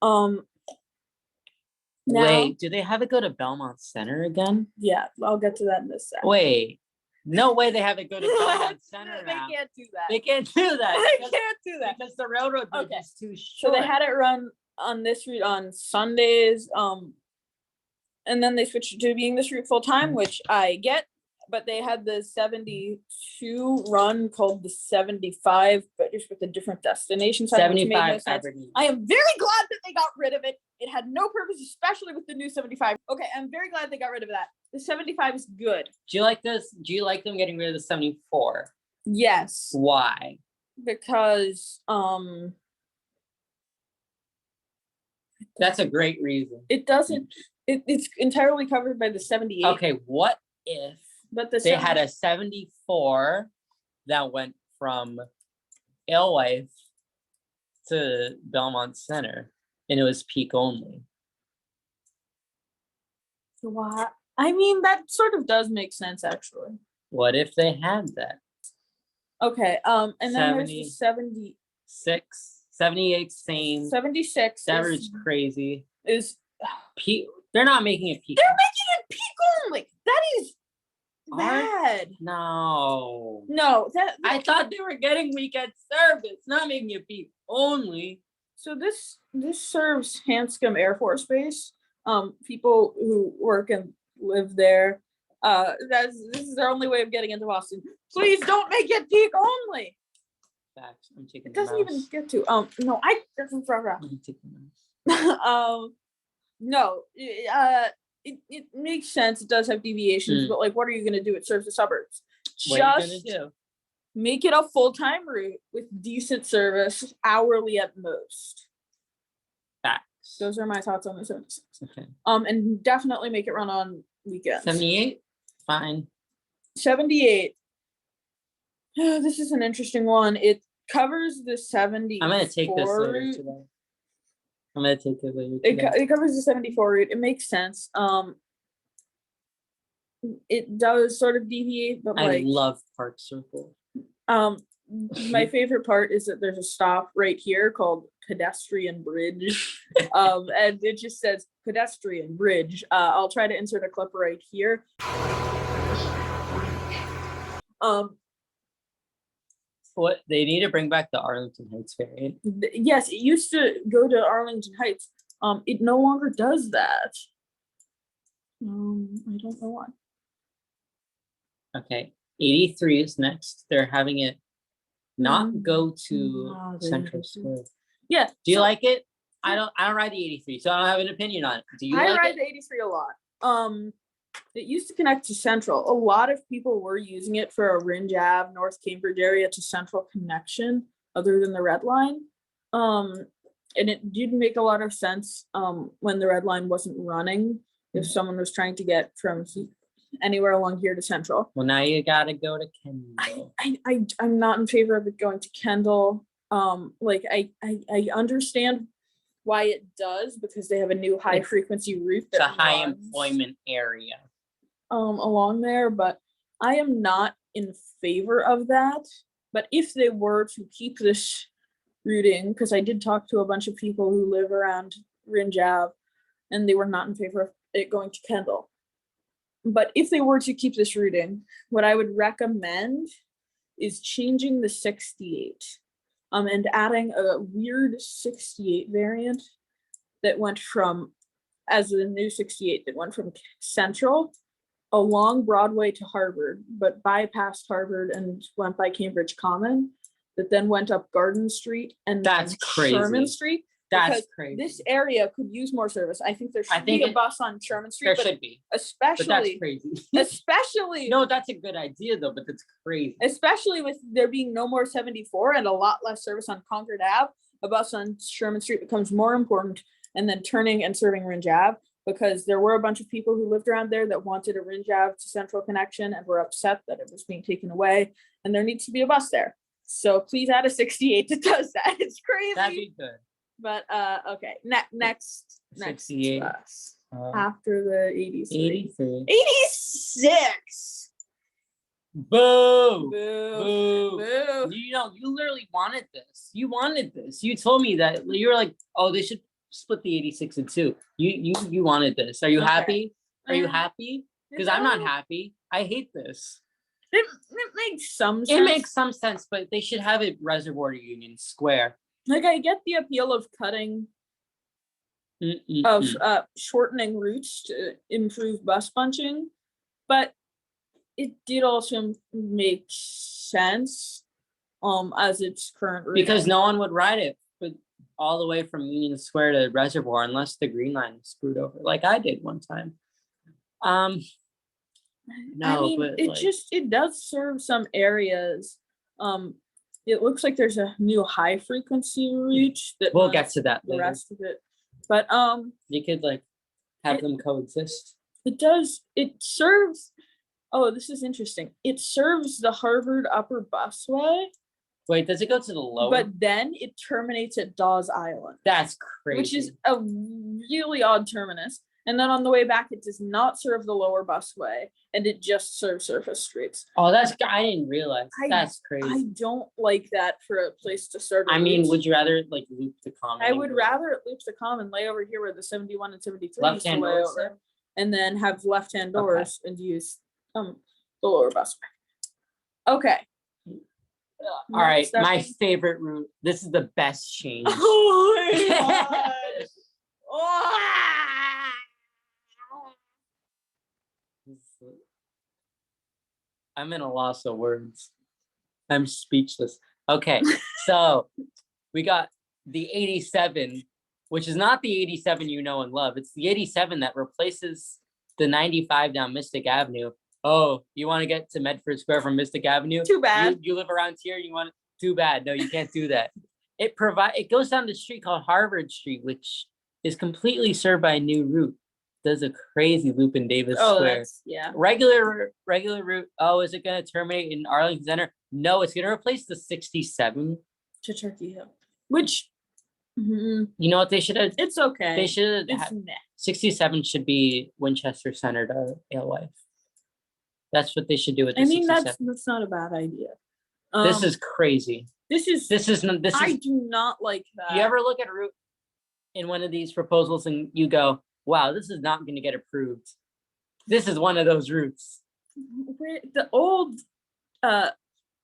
Now, wait, do they have it go to Belmont Center again? Yeah, I'll get to that in a second. Wait. No way they have it go to Belmont Center now. They can't do that. They can't do that. They can't do that. Because the railroad bridge is too short. So they had it run on this route on Sundays. And then they switched to being this route full time, which I get. But they had the 72 run called the 75, but just with a different destination. 75. I am very glad that they got rid of it. It had no purpose, especially with the new 75. Okay, I'm very glad they got rid of that. The 75 is good. Do you like this? Do you like them getting rid of the 74? Yes. Why? Because that's a great reason. It doesn't. It's entirely covered by the 78. Okay, what if they had a 74 that went from Alewife to Belmont Center, and it was peak only? What? I mean, that sort of does make sense, actually. What if they had that? Okay, and then there's the 76, 78, same. 76. That is crazy. Is peak? They're not making it peak. They're making it peak only. That is bad. said. No. No, I thought they were getting weekend service, not making it peak only. so this serves Hanscom Air Force Base. People who work and live there. This is their only way of getting into Boston. Please don't make it peak only. Facts. I'm taking It the doesn't even mouse. get to. No, that's in front. I'm taking the mouse. No, it makes sense. It does have deviations, but like, what are you gonna do? It serves the suburbs. What are you Just gonna do? make it a full-time route with decent service, hourly at most. Facts. Those are my thoughts on the 76. Okay. And definitely make it run on weekends. 78? Fine. 78. This is an interesting one. It covers the 74 I'm gonna take this later route. today. I'm gonna take it later today. It covers the 74 route. It makes sense. It does sort of deviate, but I like love Park Circle. my favorite part is that there's a stop right here called Pedestrian Bridge. And it just says Pedestrian Bridge. I'll try to insert a clip right here. What they need to bring back the Arlington Heights variant. Yes, it used to go to Arlington Heights. It no longer does that. I don't know why. Okay, 83 is next. They're having it not go to Wow, Central 83. Square. Yeah. Do you like it? I don't ride the 83, so I don't have an opinion on it. Do you I like ride it? the 83 a lot. It used to connect to Central. A lot of people were using it for a Ringe Ave, North Cambridge area to Central connection, other than the Red Line. And it did make a lot of sense when the Red Line wasn't running. If someone was trying to get from anywhere along here to Central. Well, now you gotta go to Kendall. I'm not in favor of it going to Kendall. Like I understand why it does, because they have a new high frequency route It's a that high runs, employment area. along there, but I am not in favor of that. But if they were to keep this routing, because I did talk to a bunch of people who live around Ringe Ave, and they were not in favor of it going to Kendall. But if they were to keep this routing, what I would recommend is changing the 68, and adding a weird 68 variant that went from, as the new 68 that went from Central along Broadway to Harvard, but bypassed Harvard and went by Cambridge Common, that then went up Garden Street and That's crazy. Sherman Street. That's because crazy. This area could use more service. I think there should be a bus on Sherman Street. There should be. But that's Especially, crazy. especially, No, that's a good idea though, but that's crazy. especially with there being no more 74 and a lot less service on Concord Ave, a bus on Sherman Street becomes more important, and then turning and serving Ringe Ave, because there were a bunch of people who lived around there that wanted a Ringe Ave to Central connection and were upset that it was being taken away, and there needs to be a bus there. So please add a 68 that does that. It's crazy. That'd be good. But okay, next 68. bus after the 83. 83. 86. Boo! Boo. Boo! Boo. You literally wanted this. You wanted this. You told me that you were like, oh, they should split the 86 in two. You wanted this. Are you Okay. happy? Are you happy? Because I'm not happy. I hate this. It makes some sense. It makes some sense, but they should have it Reservoir Union Square. Like, I get the appeal of cutting, of shortening routes to improve bus bunching, but it did also make sense as its current route. Because no one would ride it all the way from Union Square to Reservoir unless the Green Line is screwed over, like I did one time. No, I mean, but it does serve some areas. It looks like there's a new high frequency route that we'll get to that the later. rest of it. But You could like have them coexist. It serves, oh, this is interesting. It serves the Harvard Upper Busway. Wait, does it go to the lower? But then it terminates at Dawes Island. That's crazy. Which is a really odd terminus. And then on the way back, it does not serve the lower busway, and it just serves surface streets. Oh, I didn't realize. That's crazy. I don't like that for a place to start. I mean, would you rather like loop the common? I would rather it loops the common, lay over here where the 71 and 73 left-hand lay doors over, and then have left-hand doors and use the lower busway. Okay. All right, my Next up- favorite route. This is the best change. Oh my gosh. Ah! I'm in a loss of words. I'm speechless. Okay, so we got the 87, which is not the 87 you know and love. It's the 87 that replaces the 95 down Mystic Avenue. Oh, you want to get to Medford Square from Mystic Avenue? Too bad. You live around here. You want too bad. No, you can't do that. It goes down the street called Harvard Street, which is completely served by a new route. Does a crazy loop in Davis Square. Yeah. Regular route. Oh, is it going to terminate in Arlington Center? No, it's going to replace the 67 To Turkey Hill. Which you know what they should have? it's okay. They should It's have meh. 67 should be Winchester Center to Alewife. That's what they should do with the I mean 67. that's not a bad idea. This is crazy. this is I do not like that. You ever look at a route in one of these proposals and you go, wow, this is not going to get approved. This is one of those routes. Where the old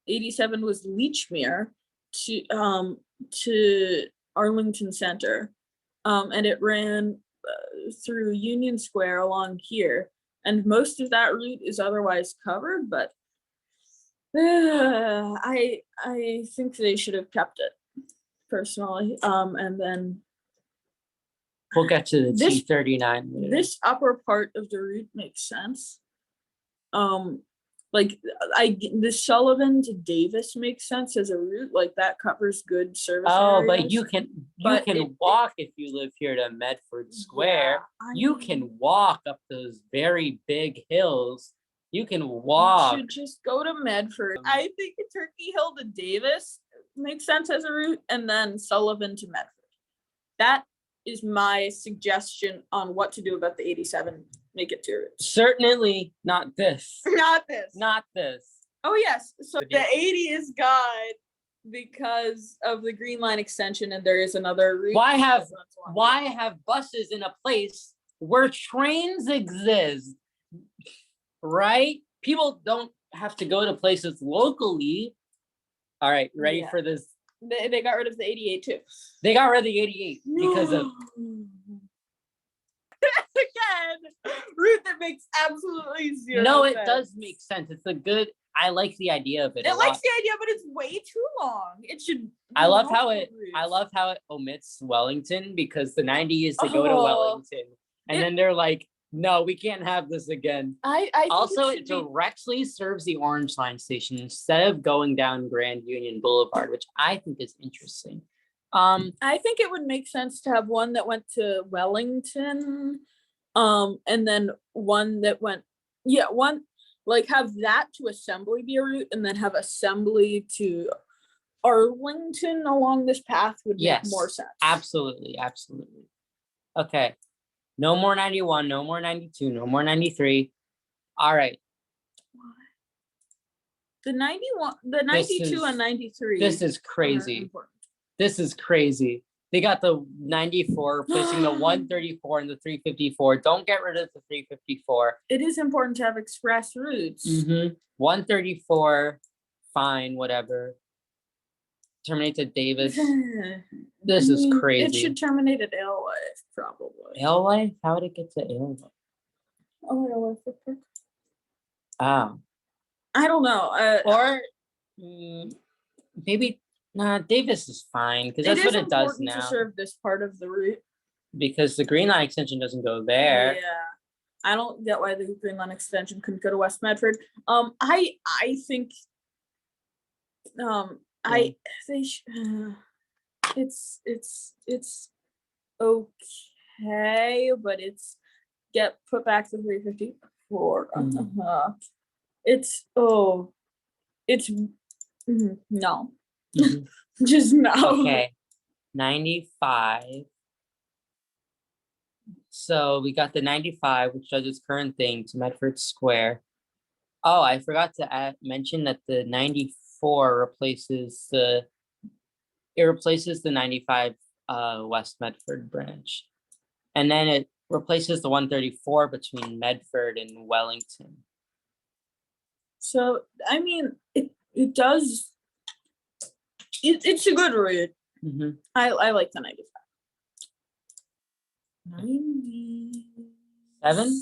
87 was Leechmere to Arlington Center, and it ran through Union Square along here, and most of that route is otherwise covered, but I think they should have kept it personally, and then We'll get to the This- T39 later. this upper part of the route makes sense. Like the Sullivan to Davis makes sense as a route, like that covers good service Oh, areas. but you can But it- walk if you live here to Medford Square. Yeah, I You mean, can walk up those very big hills. You can you walk. should just go to Medford. I think Turkey Hill to Davis makes sense as a route, and then Sullivan to Medford. That is my suggestion on what to do about the 87. Make it 2 routes. Certainly not this. Not this. Not this. Oh yes, so the 80 is gone because of the Green Line extension, and there is another route. Why have- that runs along Why have buses in a place where trains exist? Right? People don't have to go to places locally. All right, ready Yeah. for this? They got rid of the 88 too. They got rid of the 88 because of again route that makes absolutely zero no, it sense. does make sense. It's a good. I like the idea of it. It a likes lot. the idea, but it's way too long. It should. I be love how multiple it. I routes. love how it omits Wellington because the 90 is to go to Oh. Wellington, and It- then they're like, "No, we can't have this again." I think Also, it it should be- directly serves the Orange Line station instead of going down Grand Union Boulevard, which I think is interesting. I think it would make sense to have one that went to Wellington, and then one that went, one like have that to Assembly be a route, and then have Assembly to Arlington along this path would Yes, make more sense. absolutely. Okay, no more 91, no more 92, no more 93. All right, The 91, the 92 is- and 93. this is are crazy. important. This is crazy. They got the 94 replacing the 134 and the 354. Don't get rid of the 354. It is important to have express routes. 134, fine, whatever. Terminate to Davis. This I is mean, It crazy. should terminate at Alewife, probably. Alewife? How would it get to Alewife? Alewife. Oh. I don't know. Or maybe Davis is fine because that's what it does important now. to serve this part of the route. Because the Green Line extension doesn't go there. Yeah. I don't get why the Green Line extension couldn't go to West Medford. I think they it's okay, but it's get put back to 354. It's no. Mhm. Just no. Okay. 95. So we got the 95, which does its current thing to Medford Square. Oh, I forgot to mention that the 94 replaces the 95 West Medford branch. And then it replaces the 134 between Medford and Wellington. So I mean, it does. It's a good route. Mhm. I like the 95. 90. 7?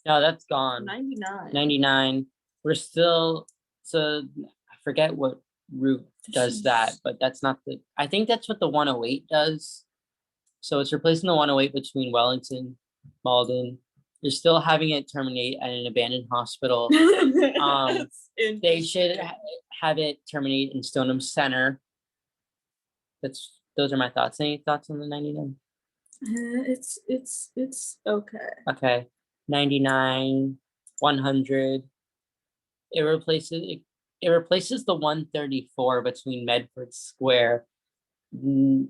No, that's gone. 99. 99. We're still, so I forget what route does that, but that's not the, I think that's what the 108 does. So it's replacing the 108 between Wellington, Malden. You're still having it terminate at an abandoned hospital. They should have it terminate in Stoneham Center. Those are my thoughts. Any thoughts on the 99? It's okay. Okay. 99, 100. It replaces the 134 between Medford Square. And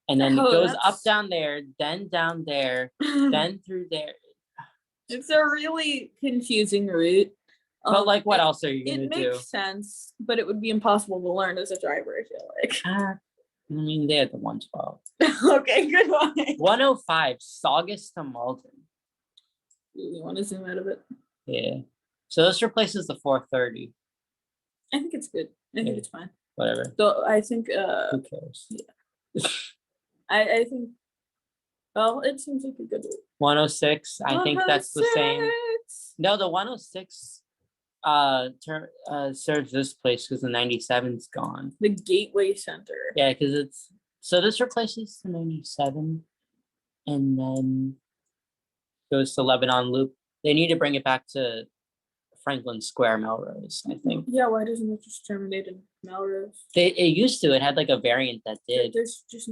then it goes up down there, then down there, then through there. It's a really confusing route. But like, what else are you gonna do? It makes sense, but it would be impossible to learn as a driver, I feel like. I mean, they had the 112. Okay, good one. 105, Saugus to Malden. You want to zoom out of it? Yeah. So this replaces the 430. I think it's good. I think it's fine. Whatever. So I think who cares? Yeah. I think, well, it seems like a good route. 106, I think that's the same. No, the 106 serves this place because the 97's gone. The Gateway Center. Yeah, because it's, so this replaces the 97 and then goes to Lebanon Loop. They need to bring it back to Franklin Square, Melrose, I think. Yeah, why doesn't it just terminate in Melrose? It used to. It had like a variant that did. There's just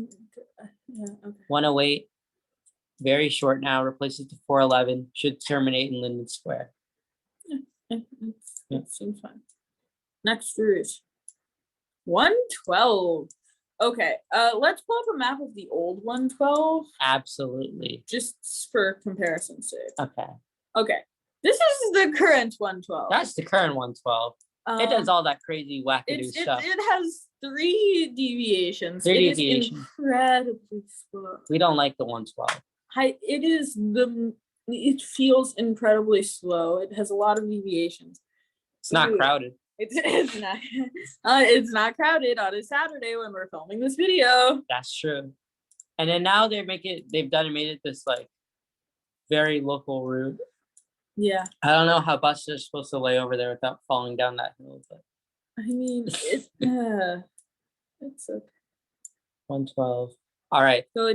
yeah, okay. 108, very short now, replaces the 411, should terminate in Linden Square. It seems fine. Next route. 112. Okay, let's pull up a map of the old 112. Absolutely. Just for comparison's sake. Okay. Okay. This is the current 112. That's the current 112. It does all that crazy wackadoo stuff. It has 3 deviations. 3 It deviations. is incredibly slow. We don't like the 112. It feels incredibly slow. It has a lot of deviations. It's not crowded. It's not. It's not crowded on a Saturday when we're filming this video. That's true. And then now they've made it this like very local route. Yeah. I don't know how buses are supposed to lay over there without falling down that hill, but I mean, it's okay. 112. All right. So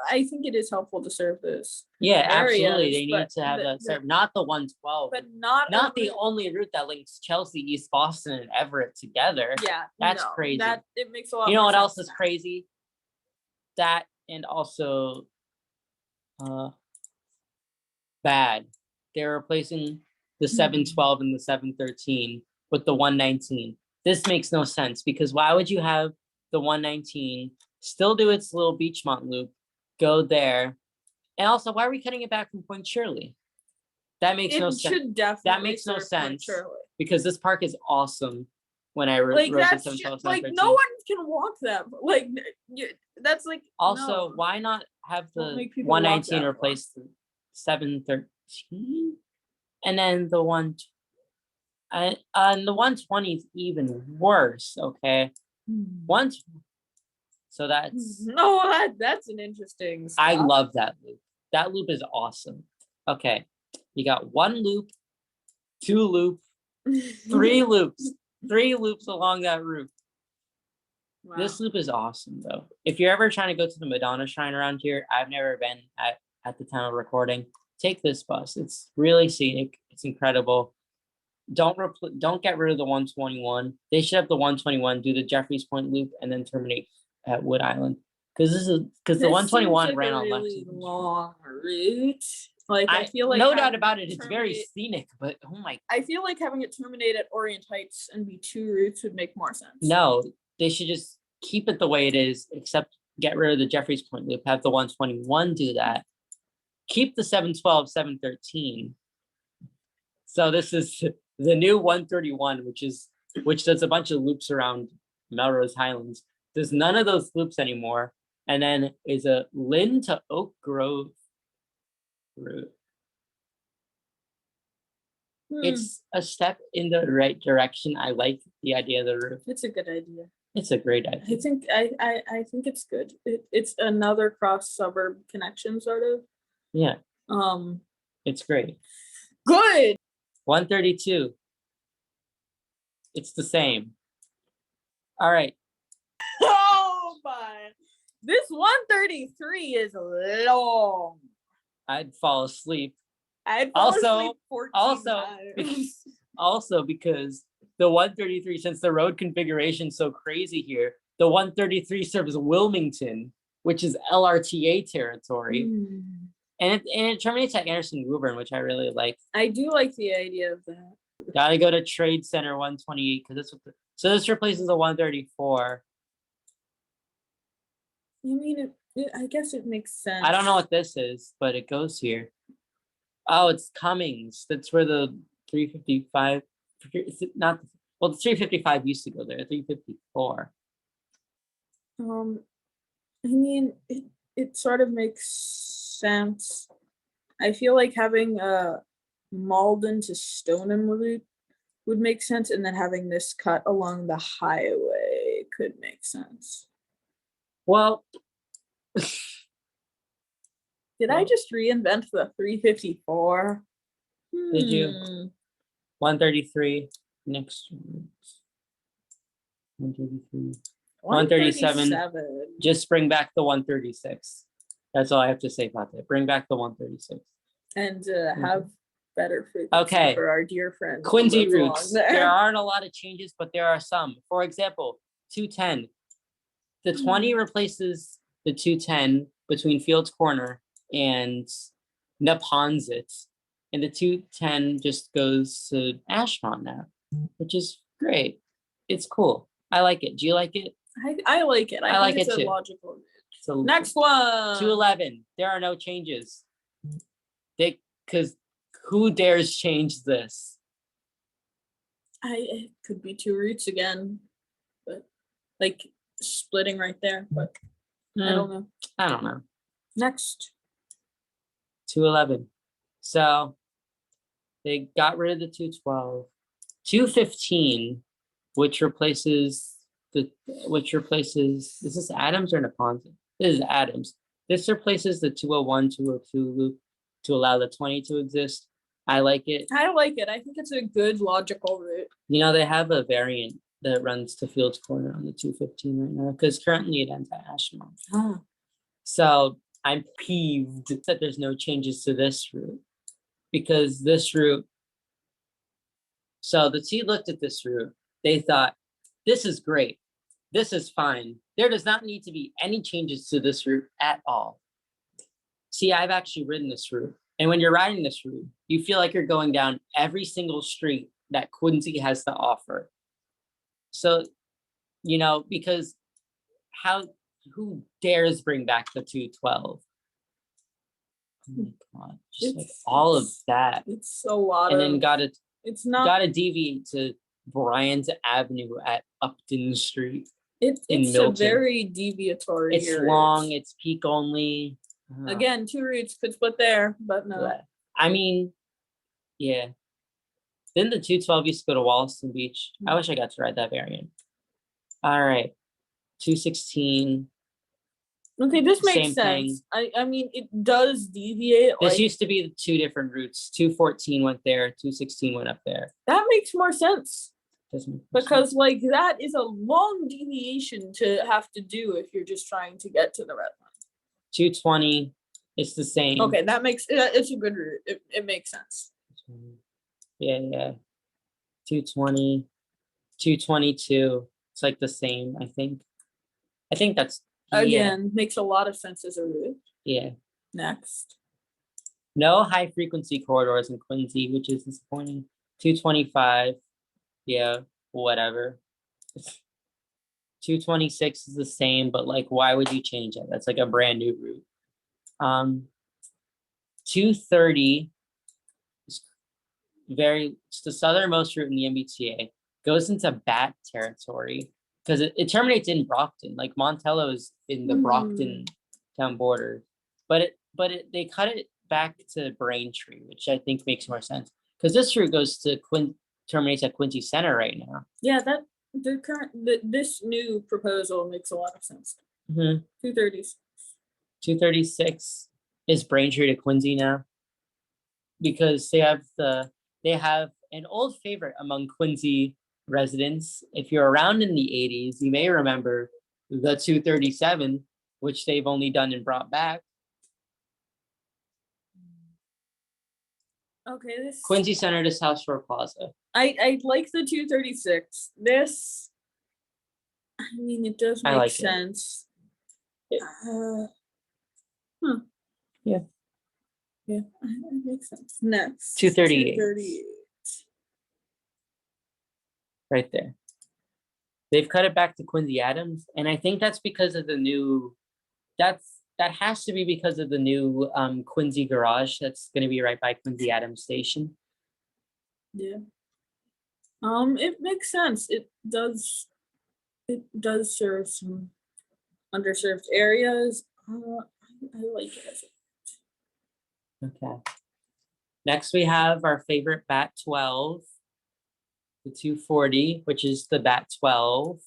I think it is helpful to serve this. Yeah, areas, absolutely. They need to have that serve, not the 112, but not the only route that links Chelsea, East Boston, and Everett together. Yeah, that's crazy. It makes a lot. You know what else is crazy? That and also, bad. They're replacing the 712 and the 713 with the 119. This makes no sense because why would you have the 119 still do its little Beachmont loop, go there, and also why are we cutting it back from Point Shirley? That makes no sense. That makes no sense because this park is awesome. When I rode the 712, like no one can walk that. Like that's like also why not have the 119 replace the 713 and then the and the 120 is even worse. Okay, so that's an interesting stuff. I love that loop. That loop is awesome. Okay, you got 1 loop, 2 loop, 3 loops. 3 loops along that route. Wow. This loop is awesome though. If you're ever trying to go to the Madonna Shrine around here, I've never been at the time of recording. Take this bus. It's really scenic. It's incredible. Don't get rid of the 121. They should have the 121 do the Jeffreys Point loop and then terminate at Wood Island. Because the 121 ran on really long route. Like I feel like no doubt about it, it's very scenic, but oh my! I feel like having it terminate at Orient Heights and be 2 routes would make more sense. No, they should just keep it the way it is, except get rid of the Jeffreys Point loop. Have the 121 do that. Keep the 712, 713. So this is the new 131, which does a bunch of loops around Melrose Highlands. There's none of those loops anymore, and then is a Lynn to Oak Grove route. It's a step in the right direction. I like the idea of the route. It's a good idea. It's a great I idea. think I think it's good. It's another cross suburb connection, sort of. Yeah, Um, it's great. good. 132. It's the same. All right. Oh my! This 133 is long. I'd fall asleep. I'd fall Also- asleep 14 also- times. Also, because the 133, since the road configuration is so crazy here, the 133 serves Wilmington, which is LRTA territory, and it terminates at Anderson Woburn, which I really like. I do like the idea of that. Gotta go to Trade Center 128 because that's what so this replaces the 134. I mean, I guess it makes sense. I don't know what this is, but it goes here. Oh, it's Cummings. That's where the 355. Not well, the 355 used to go there. 354. I mean, it sort of makes sense. I feel like having a Malden to Stoneham route would make sense, and then having this cut along the highway could make sense. Well, Did I just reinvent the 354? Did you? 133 next. 133. 137. Just bring back the 136. That's all I have to say about that. Bring back the 136. And have better frequency Okay. for our dear friend who Quincy lives along routes. there. There aren't a lot of changes, but there are some. For example, 210. The 20 replaces the 210 between Fields Corner and Neponsit. And the 210 just goes to Ashmont now, which is great. It's cool. I like it. Do you like it? I like it. I like think it's it a too. logical route. So Next one. 211. There are no changes. Because who dares change this? It could be two routes again, but like splitting right there. But I don't know. I don't know. Next. 211. So they got rid of the 212. 215, which replaces is this Adams or Neponsit? This is Adams. This replaces the 201, 202 loop to allow the 20 to exist. I like it. I like it. I think it's a good logical route. You know, they have a variant that runs to Fields Corner on the 215 right now because currently it ends at Ashmont. So I'm peeved that there's no changes to this route because this route. So the T looked at this route. They thought, this is great. This is fine. There does not need to be any changes to this route at all. See, I've actually ridden this route. And when you're riding this route, you feel like you're going down every single street that Quincy has to offer. So, you know, because who dares bring back the 212? Oh my God, just like all of that. It's a lot and of. then It's not. got to deviate to Bryant Avenue at Upton Street. It's Milton. a very deviatory. It's long. It's peak only. Again, two routes could split there, but no. I mean, yeah. Then the 212 used to go to Wollaston Beach. I wish I got to ride that variant. All right. 216. Okay, this makes Same sense. thing. I mean, it does deviate. This used to be the two different routes. 214 went there. 216 went up there. That makes more sense. Because sense. like that is a long deviation to have to do if you're just trying to get to the red line. 220, it's the same. Okay, that makes it's a good route. It makes sense. Yeah. 220, 222. It's like the same, I think. I think that's again makes a lot of sense as a route. Yeah. Next. No high frequency corridors in Quincy, which is disappointing. 225. Yeah, whatever. 226 is the same, but like, why would you change it? That's like a brand new route. 230 is it's the southernmost route in the MBTA. Goes into Bat territory because it terminates in Brockton. Like Montello is in the Brockton town border, but they cut it back to Braintree, which I think makes more sense. Because this route goes to terminates at Quincy Center right now. Yeah, this new proposal makes a lot of sense. 230s. 236 is Braintree to Quincy now, because they have an old favorite among Quincy residents. If you're around in the 80s, you may remember the 237, which they've only done and brought back. Okay, this Quincy Center to South Shore Plaza. I like the 236. This, I mean, it does make like sense. Yeah. Yeah, it makes sense. Next, 238. Right there. They've cut it back to Quincy Adams, and I think that's because of the new. That has to be because of the new Quincy garage that's going to be right by Quincy Adams Station. Yeah. It makes sense. It does serve some underserved areas. I like it. Okay. Next, we have our favorite BAT 12, the 240, which is the BAT 12.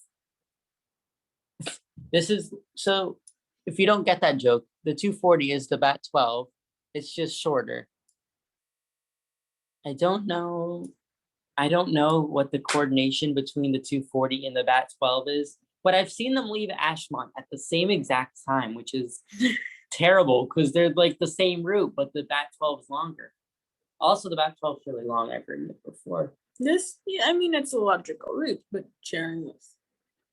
This is, so if you don't get that joke, the 240 is the BAT 12. It's just shorter. I don't know what the coordination between the 240 and the BAT 12 is, but I've seen them leave Ashmont at the same exact time, which is terrible because they're like the same route, but the BAT 12 is longer. Also, the BAT 12 is really long. I've ridden it before. Yeah, I mean, it's a logical route, but sharing is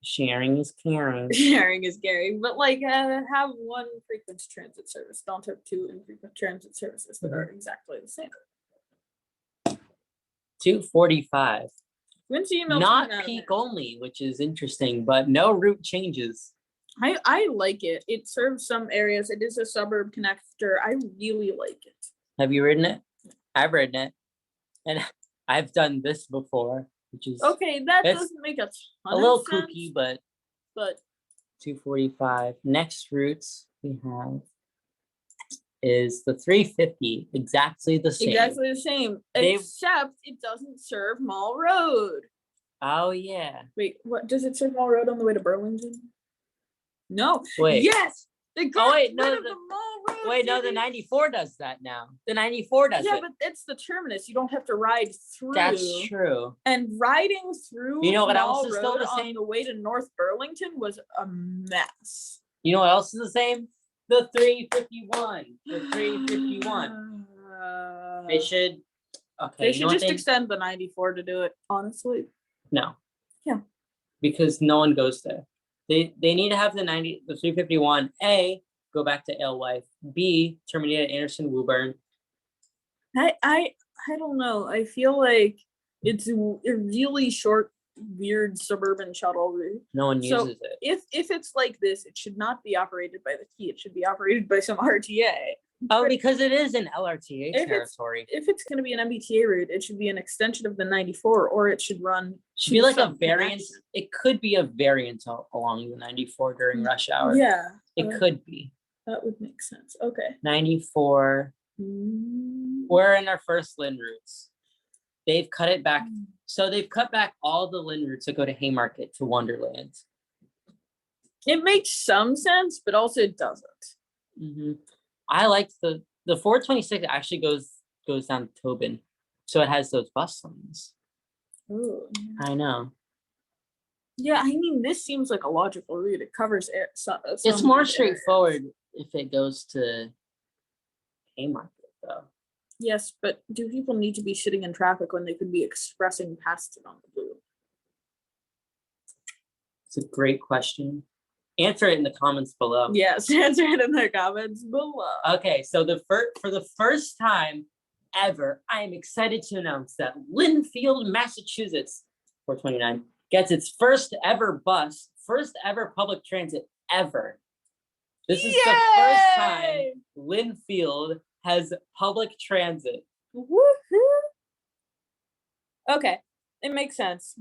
caring. Sharing is caring, but like have one frequent transit service. Don't have two infrequent transit services that are exactly the same. 245. Quincy Not peak only, which is interesting, but no route changes. I like it. It serves some areas. It is a suburb connector. I really like it. Have you ridden it? I've ridden it, and I've done this before, which is okay. That doesn't make a little sense, kooky, but 245. Next routes we have is the 350, exactly the same. Exactly the same, except it doesn't serve Mall Road. Oh yeah. Wait, what does it serve Mall Road on the way to Burlington? No. Wait. Yes. They got rid of the Mall Road. Wait, no, the 94 does that now. The 94 does it. Yeah, but it's the terminus. You don't have to ride through. That's true. And riding through you know what Mall else is still Road the same? on the way to North Burlington was a mess. You know what else is the same? The 351. The 351. They should. Okay. They should just extend the 94 to do it. Honestly. No. Yeah. Because no one goes there. They need to have the 351. A, go back to Alewife. B, terminate at Anderson Woburn. I don't know. I feel like it's a really short, weird suburban shuttle route. No one uses it. If it's like this, it should not be operated by the T. It should be operated by some RTA. Oh, because it is an LRTA territory. If it's going to be an MBTA route, it should be an extension of the 94, or it should run. Should be like a variant. It could be a variant along the 94 during rush hour. Yeah. It could be. That would make sense. Okay. 94. We're in our first Lynn routes. They've cut it back. So they've cut back all the Lynn routes that go to Haymarket to Wonderland. It makes some sense, but also it doesn't. I like the 426 actually goes down to Tobin, so it has those bus lanes. Ooh. I know. Yeah, I mean, this seems like a logical route. It covers it's more straightforward if it goes to Haymarket, though. Yes, but do people need to be sitting in traffic when they could be expressing past it on the blue? It's a great question. Answer it in the comments below. Yes, answer it in the comments below. Okay, so for the first time ever, I am excited to announce that Lynnfield, Massachusetts, 429, gets its first ever bus, first ever public transit ever. This is the first time Lynnfield has public transit. Woohoo! Okay, it makes sense.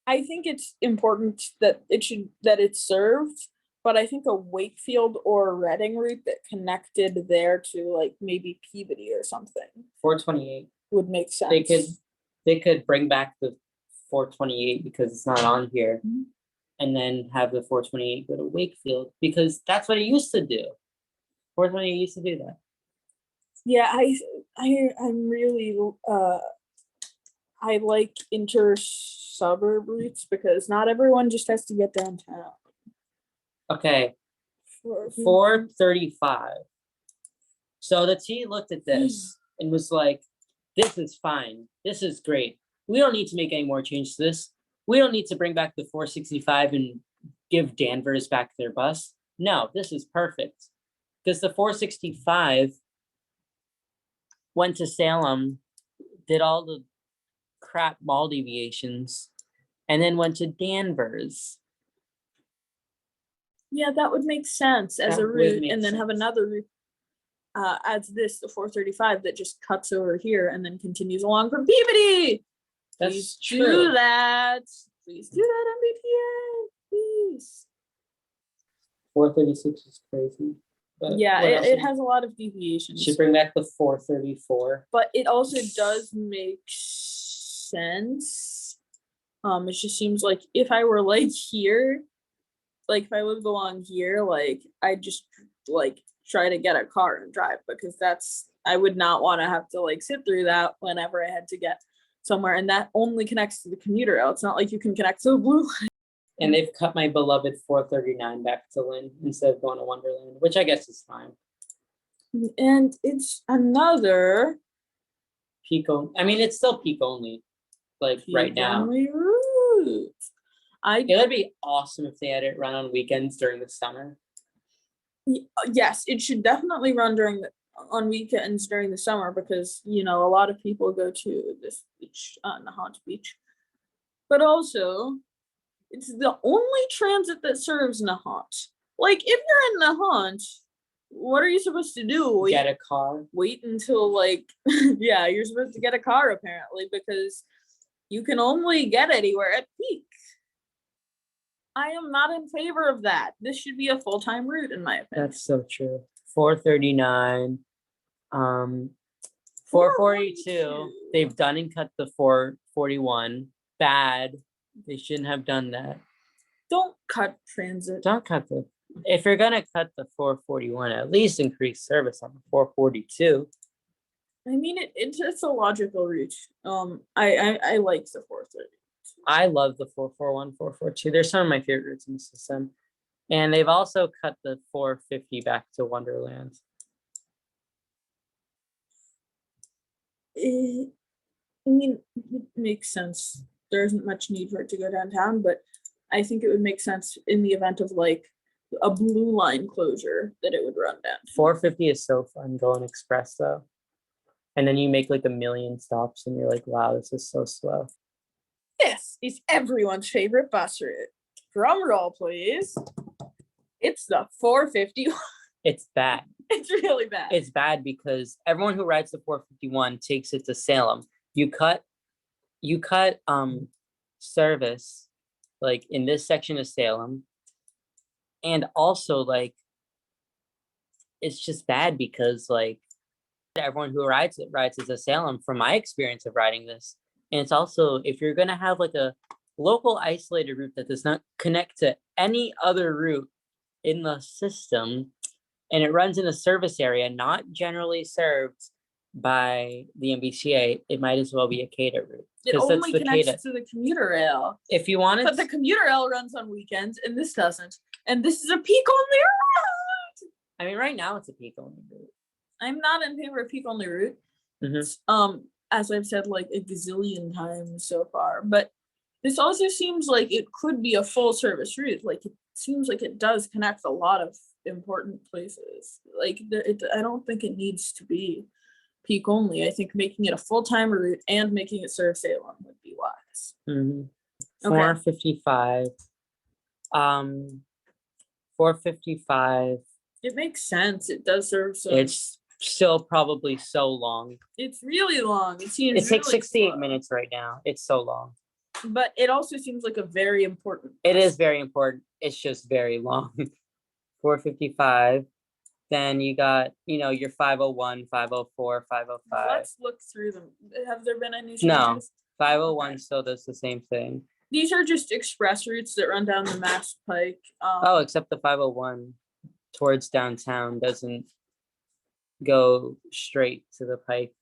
I think it's important that it's served, but I think a Wakefield or a Reading route that connected there to like maybe Peabody or something 428. would make sense. They could bring back the 428 because it's not on here, and then have the 428 go to Wakefield because that's what it used to do. 428 used to do that. Yeah, I'm really I like inter-suburb routes because not everyone just has to get downtown. Okay, 435. So the T looked at this and was like, this is fine. This is great. We don't need to make any more changes to this. We don't need to bring back the 465 and give Danvers back their bus. No, this is perfect. Because the 465 went to Salem, did all the crap mall deviations, and then went to Danvers. Yeah, that would make sense as That a would route, make and then have sense. another route adds this, the 435, that just cuts over here and then continues along from Peabody. That's Please true. do that. Please do that, MBTA. Please. 436 is crazy. But Yeah, what else it would- has a lot of deviations. Should bring back the 434. But it also does make sense. It just seems like if I were like here, like if I lived along here, like I just like try to get a car and drive because I would not want to have to like sit through that whenever I had to get somewhere, and that only connects to the commuter rail. It's not like you can connect to a blue line. And they've cut my beloved 439 back to Lynn instead of going to Wonderland, which I guess is fine. And it's another Peak only. I mean, it's still peak only, like right now. only route. It would be awesome if they had it run on weekends during the summer. Yes, it should definitely run on weekends during the summer because a lot of people go to this beach, Nahant Beach. But also, it's the only transit that serves Nahant. Like, if you're in Nahant, what are you supposed to do? Get a car. Wait until yeah, you're supposed to get a car apparently because you can only get anywhere at peak. I am not in favor of that. This should be a full-time route, in my opinion. That's so true. 439. 442. They've done and cut the 441. Bad. They shouldn't have done that. Don't cut transit. Don't cut if you're gonna cut the 441, at least increase service on the 442. I mean, it's a logical route. I like the 430. I love the 441, 442. They're some of my favorite routes in the system. And they've also cut the 450 back to Wonderland. I mean, it makes sense. There isn't much need for it to go downtown, but I think it would make sense in the event of like a blue line closure that it would run down. 450 is so fun going express though. And then you make like 1 million stops and you're like, wow, this is so slow. This is everyone's favorite bus route. Drum roll, please. It's the 450. It's bad. It's really bad. It's bad because everyone who rides the 451 takes it to Salem. You cut service like in this section of Salem. And also like it's just bad because like everyone who rides it to Salem from my experience of riding this. And it's also if you're gonna have like a local isolated route that does not connect to any other route in the system, and it runs in a service area not generally served by the MBTA, it might as well be a CADA route. It only connects to the commuter rail. If you want it, but the commuter rail runs on weekends, and this doesn't. And this is a peak only route. I mean, right now it's a peak only route. I'm not in favor of peak only route. Mm-hmm. As I've said like a gazillion times so far, but this also seems like it could be a full service route. Like it seems like it does connect a lot of important places. Like I don't think it needs to be peak only. I think making it a full-time route and making it serve Salem would be wise. Mm-hmm. 455. 455. It makes sense. It does serve some. It's still probably so long. It's really long. It seems it takes really 68 slow. minutes right now. It's so long. But it also seems like a very important. It is very important. It's just very long. 455. Then you got, your 501, 504, 505. Let's look through them. Have there been any changes? No, 501 Okay. still does the same thing. These are just express routes that run down the Mass Pike. Oh, except the 501 towards downtown doesn't go straight to the Pike,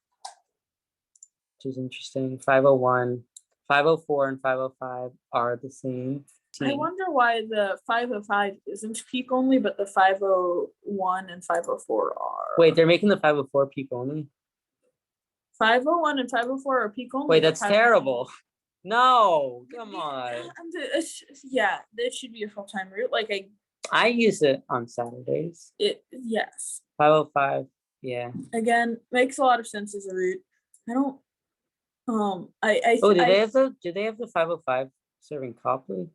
which is interesting. 501, 504, and 505 are the same. I wonder why the 505 isn't peak only, but the 501 and 504 are. Wait, they're making the 504 peak only? 501 and 504 are peak only. Wait, but that's 501 terrible. No, come on. Yeah, that should be a full-time route. Like I use it on Saturdays. Yes. 505, yeah. Again, makes a lot of sense as a route. I don't. Oh, do they have the 505 serving Copley?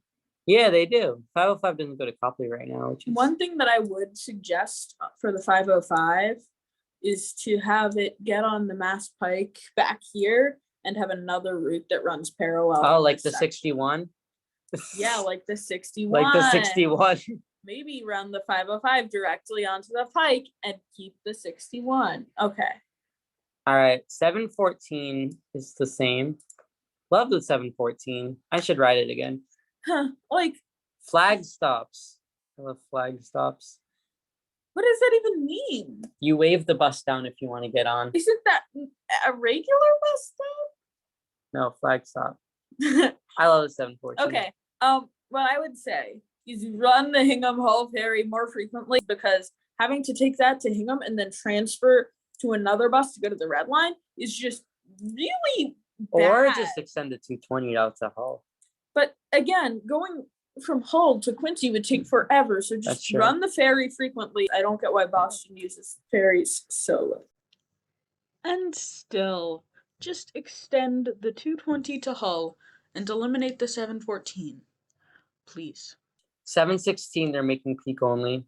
Yeah, they do. 505 doesn't go to Copley right now. Which is... One thing that I would suggest for the 505 is to have it get on the Mass Pike back here and have another route that runs parallel. Oh, like the 61? Yeah, like the 61. Like the 61. Maybe run the 505 directly onto the Pike and keep the 61. Okay. All right, 714 is the same. Love the 714. I should ride it again. Huh, like flag stops. I love flag stops. What does that even mean? You wave the bus down if you want to get on. Isn't that a regular bus No, flag stop. I love the 714. Okay. What I would say is run the Hingham Hall ferry more frequently, because having to take that to Hingham and then transfer to another bus to go to the Red Line is just really bad. Or just extend the 220 out to Hull. But again, going from Hull to Quincy would take forever. So just run the ferry frequently. I don't get why Boston uses ferries so. And still, just extend the 220 to Hull and eliminate the 714. Please. 716, they're making peak only.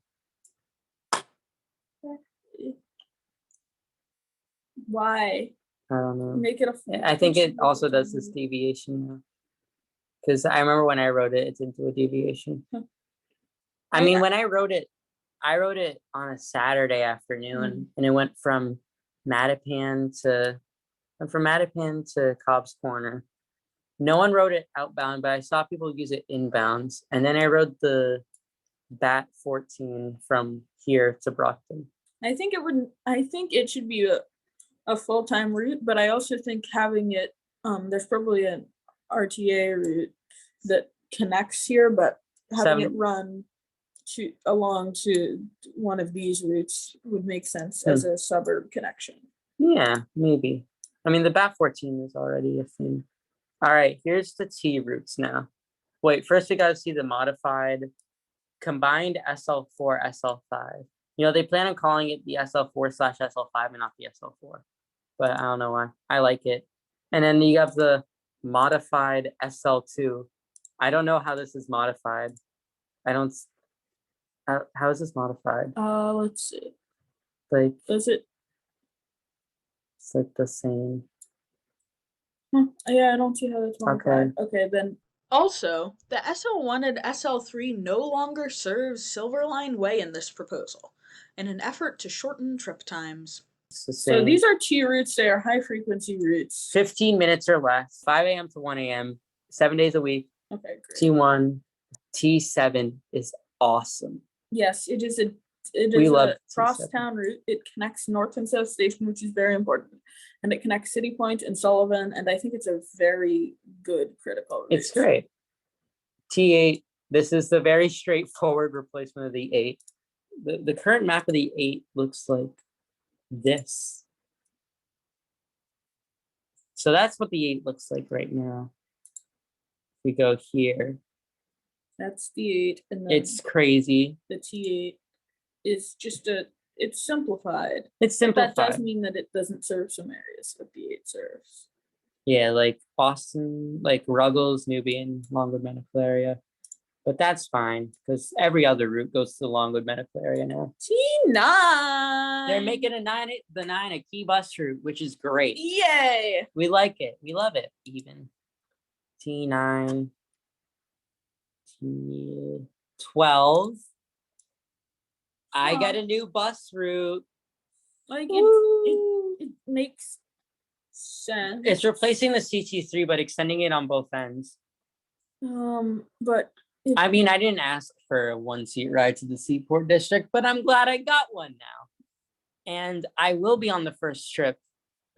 Why? I don't know. Make it a. I think it also does this deviation now. Because I remember when I wrote it, it didn't do a deviation. I mean, when I wrote it on a Saturday afternoon, and it went from Mattapan to Cobb's Corner. No one wrote it outbound, but I saw people use it inbounds. And then I wrote the BAT 14 from here to Brockton. I think it should be a full-time route, but I also think having it, there's probably an RTA route that connects here, but having it run along to one of these routes would make sense as a suburb connection. Yeah, maybe. I mean, the BAT 14 is already a thing. All right, here's the T routes now. Wait, first we got to see the modified combined SL4, SL5. They plan on calling it the SL4/SL5 and not the SL4. But I don't know why. I like it. And then you have the modified SL2. I don't know how this is modified. How is this modified? Let's see. Like, does it? It's like the same. Yeah, I don't see how that's modified. Okay, then. Also, the SL1 and SL3 no longer serves Silver Line Way in this proposal, in an effort to shorten trip times. So these are T routes. They are high frequency routes. 15 minutes or less, 5 a.m. to 1 a.m., 7 days a week. Okay, great. T1, T7 is awesome. Yes, it is a crosstown route. It connects North and South Station, which is very important. And it connects City Point and Sullivan. And I think it's a very good critical route. It's great. T8, this is the very straightforward replacement of the 8. The current map of the 8 looks like this. So that's what the 8 looks like right now. We go here. That's the 8, and then it's crazy. The T8 is just it's simplified. It's simplified. But that does mean that it doesn't serve some areas that the 8 serves. Yeah, like Boston, like Ruggles, Nubian, Longwood Medical area. But that's fine, because every other route goes to the Longwood Medical area now. T9! They're making the 9 a key bus route, which is great. Yay! We like it. We love it, even. T9. T12. I got a new bus route. Like it makes sense. It's replacing the CT3, but extending it on both ends. But I mean, I didn't ask for a 1-seat ride to the Seaport District, but I'm glad I got one now. And I will be on the first trip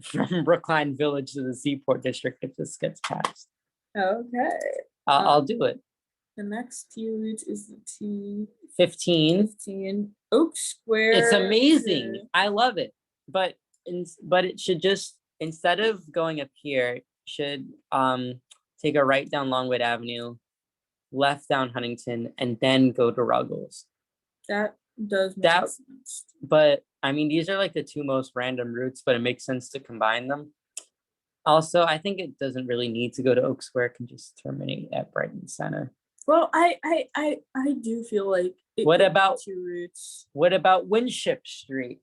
from Brookline Village to the Seaport District if this gets passed. Okay. I'll do it. The next T route is the T15. Oak Square. It's amazing. I love it. But it should just, instead of going up here, should take a right down Longwood Avenue, left down Huntington, and then go to Ruggles. That does make sense. But I mean, these are like the two most random routes, but it makes sense to combine them. Also, I think it doesn't really need to go to Oak Square, it can just terminate at Brighton Center. Well, I do feel like what about two routes? What about Winship Street?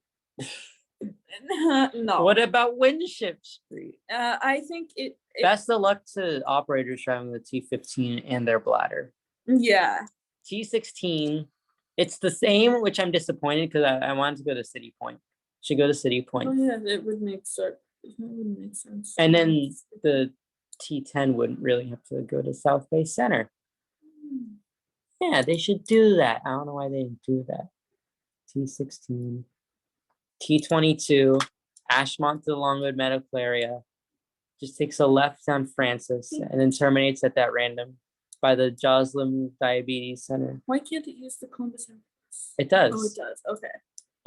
No. What about Winship Street? I think it best of luck to operators driving the T15 and their bladder. Yeah. T16, it's the same, which I'm disappointed because I wanted to go to City Point. Should go to City Point. Oh yeah, it would make sense. It would make sense. And then the T10 wouldn't really have to go to South Bay Center. Yeah, they should do that. I don't know why they didn't do that. T16, T22, Ashmont to the Longwood Medical Area. Just takes a left down Francis and then terminates at that random by the Joslin Diabetes Center. Why can't it use the Columbus Avenue? It does. Oh, it does. Okay.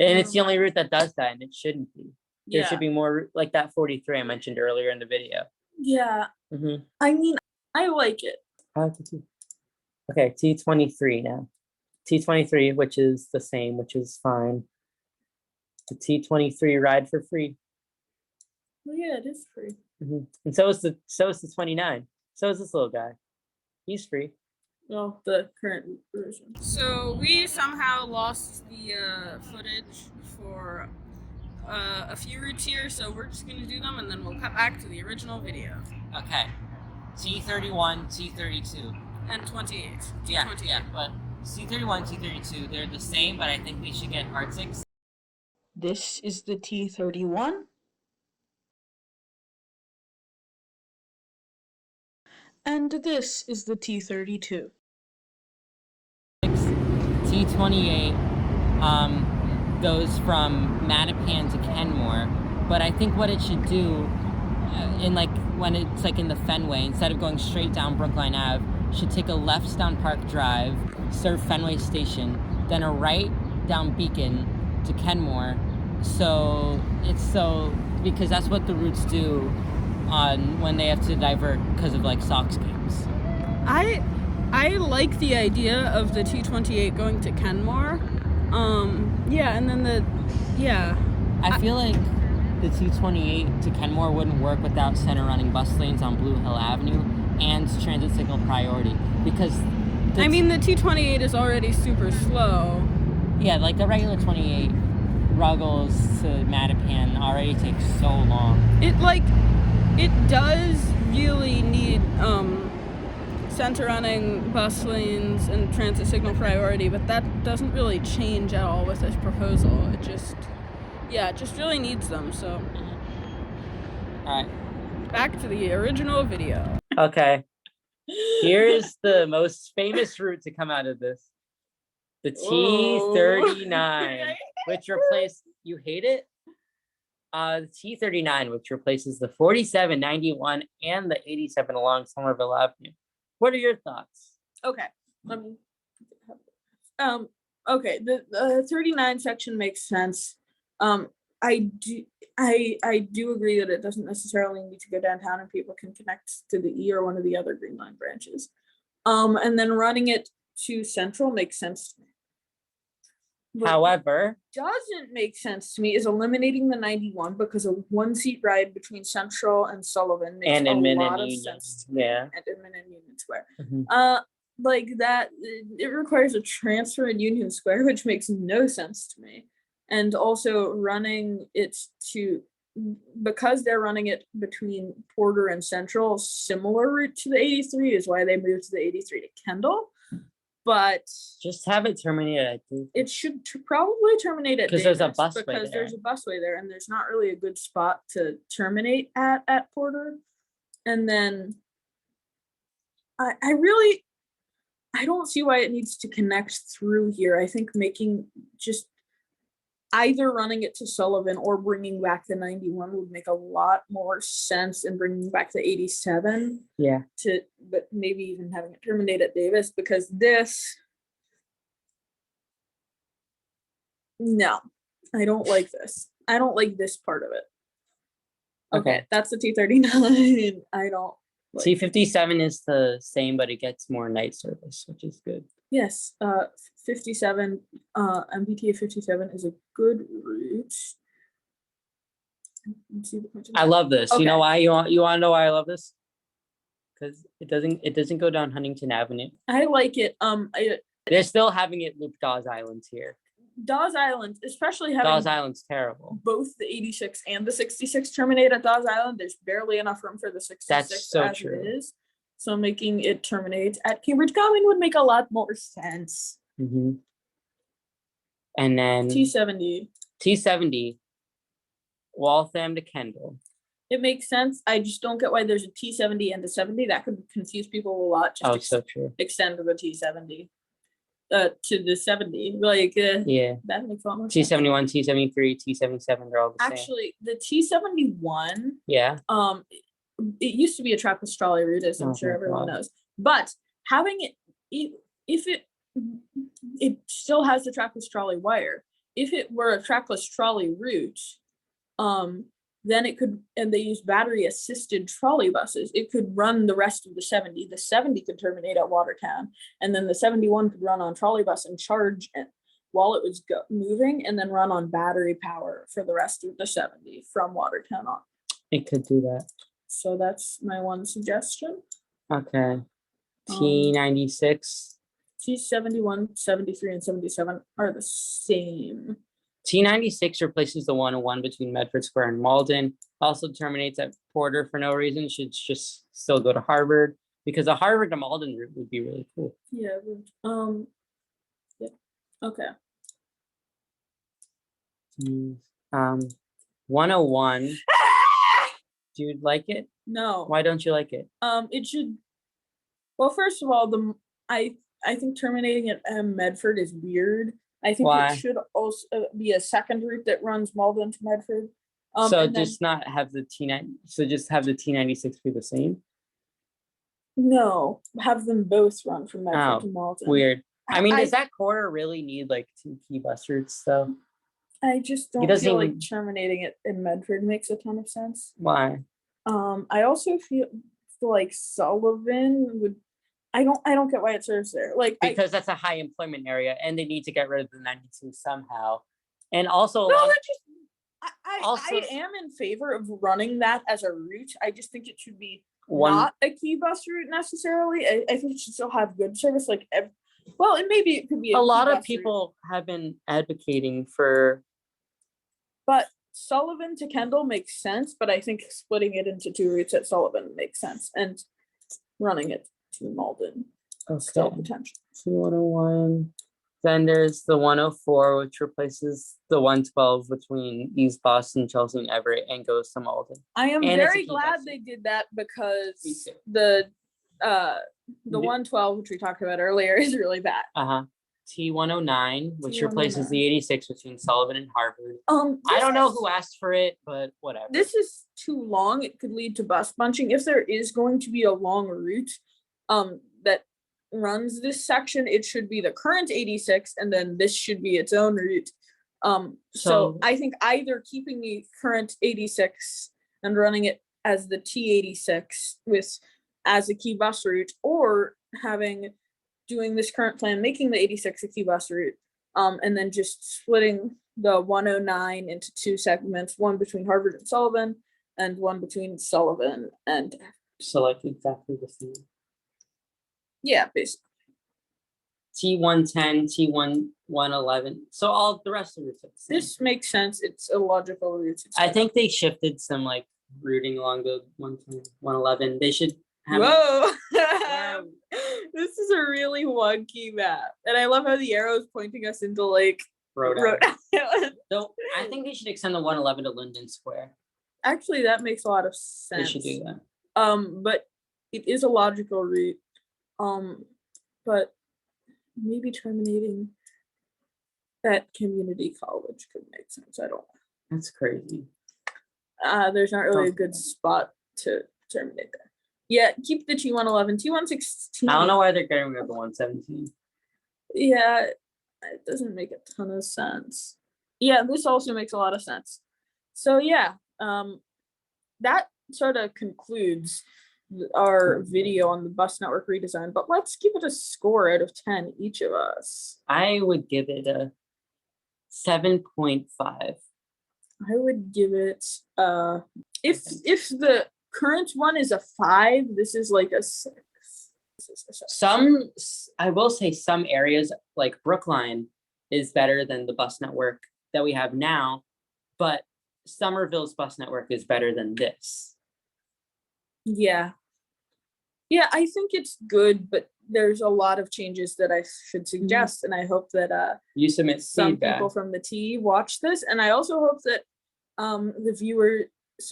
And it's the only route that does that, and it shouldn't be. There Yeah. should be more like that 43 I mentioned earlier in the video. Yeah. I mean, I like it. I like it too. Okay, T23 now. T23, which is the same, which is fine. The T23 ride for free. Well, yeah, it is free. And so is the 29. So is this little guy. He's free. Well, the current version. So we somehow lost the footage for a few routes here, so we're just gonna do them and then we'll cut back to the original video. Okay. T31, T32. And 28. Yeah, T28. yeah, but T31, T32, they're the same, but I think we should get Arctics. This is the T31. And this is the T32. T28 goes from Mattapan to Kenmore, but I think what it should do, in like when it's like in the Fenway, instead of going straight down Brookline Ave, should take a left down Park Drive, serve Fenway Station, then a right down Beacon to Kenmore. So because that's what the routes do on when they have to divert because of like Sox games. I like the idea of the T28 going to Kenmore. Yeah, and then I feel like the T28 to Kenmore wouldn't work without center running bus lanes on Blue Hill Avenue and transit signal priority, because the T28 is already super slow. Yeah, like the regular 28 Ruggles to Mattapan already takes so long. It does really need center running bus lanes and transit signal priority, but that doesn't really change at all with this proposal. It just really needs them. So all right, back to the original video. Okay, here is the most famous route to come out of this. The T39, which replaced, you hate it? The T39, which replaces the 47, 91, and the 87 along Somerville Avenue. What are your thoughts? Okay, let me. Okay, the 39 section makes sense. I do agree that it doesn't necessarily need to go downtown and people can connect to the E or one of the other Green Line branches. And then running it to Central makes sense to me. However, doesn't make sense to me is eliminating the 91 because a 1-seat ride between Central and Sullivan makes a lot of sense to me. Yeah. And Inman and Union Square. Like that, it requires a transfer in Union Square, which makes no sense to me. And also running it because they're running it between Porter and Central, similar route to the 83 is why they moved to the 83 to Kendall. but Just have it terminated at Davis. it should probably terminate at 'Cause there's a Davis busway because there. there's a busway there, and there's not really a good spot to terminate at Porter. And then I don't see why it needs to connect through here. I think making just either running it to Sullivan or bringing back the 91 would make a lot more sense, and bringing back the 87 Yeah. but maybe even having it terminate at Davis, because this, no, I don't like this. I don't like this part of it. Okay, that's the T39. I don't like T57 is the same, but it gets more night service, which is good. Yes, 57, MBTA 57 is a good route. I love this. You know Okay. why? You want to know why I love this? Because it doesn't go down Huntington Avenue. I like it. They're still having it loop Dawes Island here. Dawes Island, especially having Dawes Island's terrible. both the 86 and the 66 terminate at Dawes Island, there's barely enough room for the 66 That's so as true. it is. So making it terminate at Cambridge Common would make a lot more sense. Mm-hmm. And then T70, Waltham to Kendall. It makes sense. I just don't get why there's a T70 and a 70. That could confuse people a lot. Just So true. extend the T70 to the 70. Like, Yeah. that makes a lot more sense. T71, T73, T77, they're all the same. Actually, the T71, Yeah. it used to be a trackless trolley route, as I'm sure everyone knows. But having if it still has the trackless trolley wire. If it were a trackless trolley route, then it could, and they use battery assisted trolley buses, it could run the rest of the 70. The 70 could terminate at Watertown, and then the 71 could run on trolley bus and charge it while it was moving, and then run on battery power for the rest of the 70 from Watertown on. It could do that. So that's my one suggestion. Okay. T96. T71, 73, and 77 are the same. T96 replaces the 101 between Medford Square and Malden. Also terminates at Porter for no reason. Should just still go to Harvard, because a Harvard to Malden route would be really cool. Yeah. Yeah. Okay. 101. Do you like it? No. Why don't you like it? It should. Well, first of all, I think terminating at Medford is weird. I think Why? it should also be a second route that runs Malden to Medford. So just not have the T9. So just have the T96 be the same. No, have them both run from Medford to Malden. Weird. I mean, does that corridor really need like 2 key bus routes though? I just don't feel like terminating it in Medford makes a ton of sense. Why? I also feel like Sullivan would. I don't get why it serves there. Like, because that's a high employment area, and they need to get rid of the 92 somehow. And also, I am in favor of running that as a route. I just think it should be not a key bus route necessarily. I think it should still have good service. Like, and maybe it could be a lot of people have been advocating for. But Sullivan to Kendall makes sense, but I think splitting it into 2 routes at Sullivan makes sense, and running it to Malden. Still potential. 101. Then there's the 104, which replaces the 112 between East Boston, Chelsea, and Everett, and goes to Malden. I am very glad they did that, because the 112, which we talked about earlier, is really bad. T109, which replaces the 86 between Sullivan and Harvard. I don't know who asked for it, but whatever. This is too long. It could lead to bus bunching. If there is going to be a long route that runs this section, it should be the current 86, and then this should be its own route. So I think either keeping the current 86 and running it as the T86 as a key bus route, or doing this current plan, making the 86 a key bus route, and then just splitting the 109 into 2 segments, one between Harvard and Sullivan, and one between Sullivan and. So like exactly the same. Yeah, basically. T110, T111. So all the rest of the routes. This makes sense. It's a logical route. I think they shifted some like routing along the 110, 111. They should Whoa! This is a really wonky map. And I love how the arrow is pointing us into like Rhode Rhode Island. Island. So I think they should extend the 111 to Linden Square. Actually, that makes a lot of sense. They should do that. But it is a logical route. But maybe terminating at community college could make sense. I don't know. That's crazy. There's not really a good spot to terminate there. Yeah, keep the T111. T116. I don't know why they're getting rid of the 117. Yeah, it doesn't make a ton of sense. Yeah, this also makes a lot of sense. So yeah, that sort of concludes our video on the bus network redesign, but let's give it a score out of 10, each of us. I would give it a 7.5. I would give it if the current one is a 5, this is like a 6. I will say some areas like Brookline is better than the bus network that we have now, but Somerville's bus network is better than this. Yeah, I think it's good, but there's a lot of changes that I should suggest, and I hope that you submit some feedback. People from the T watch this, and I also hope that the viewers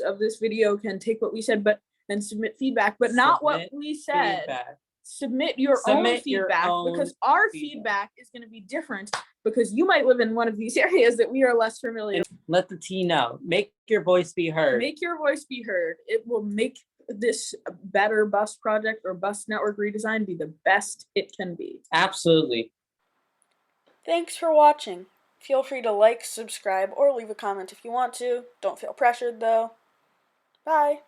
of this video can take what we said and submit feedback, but not what we said. Feedback. Submit your own feedback, because our feedback is going to be different, because you might live in one of these areas that we are less familiar with. Let the T know. Make your voice be heard. Make your voice be heard. It will make this better bus project or bus network redesign be the best it can be. Absolutely. Thanks for watching. Feel free to like, subscribe, or leave a comment if you want to. Don't feel pressured though. Bye.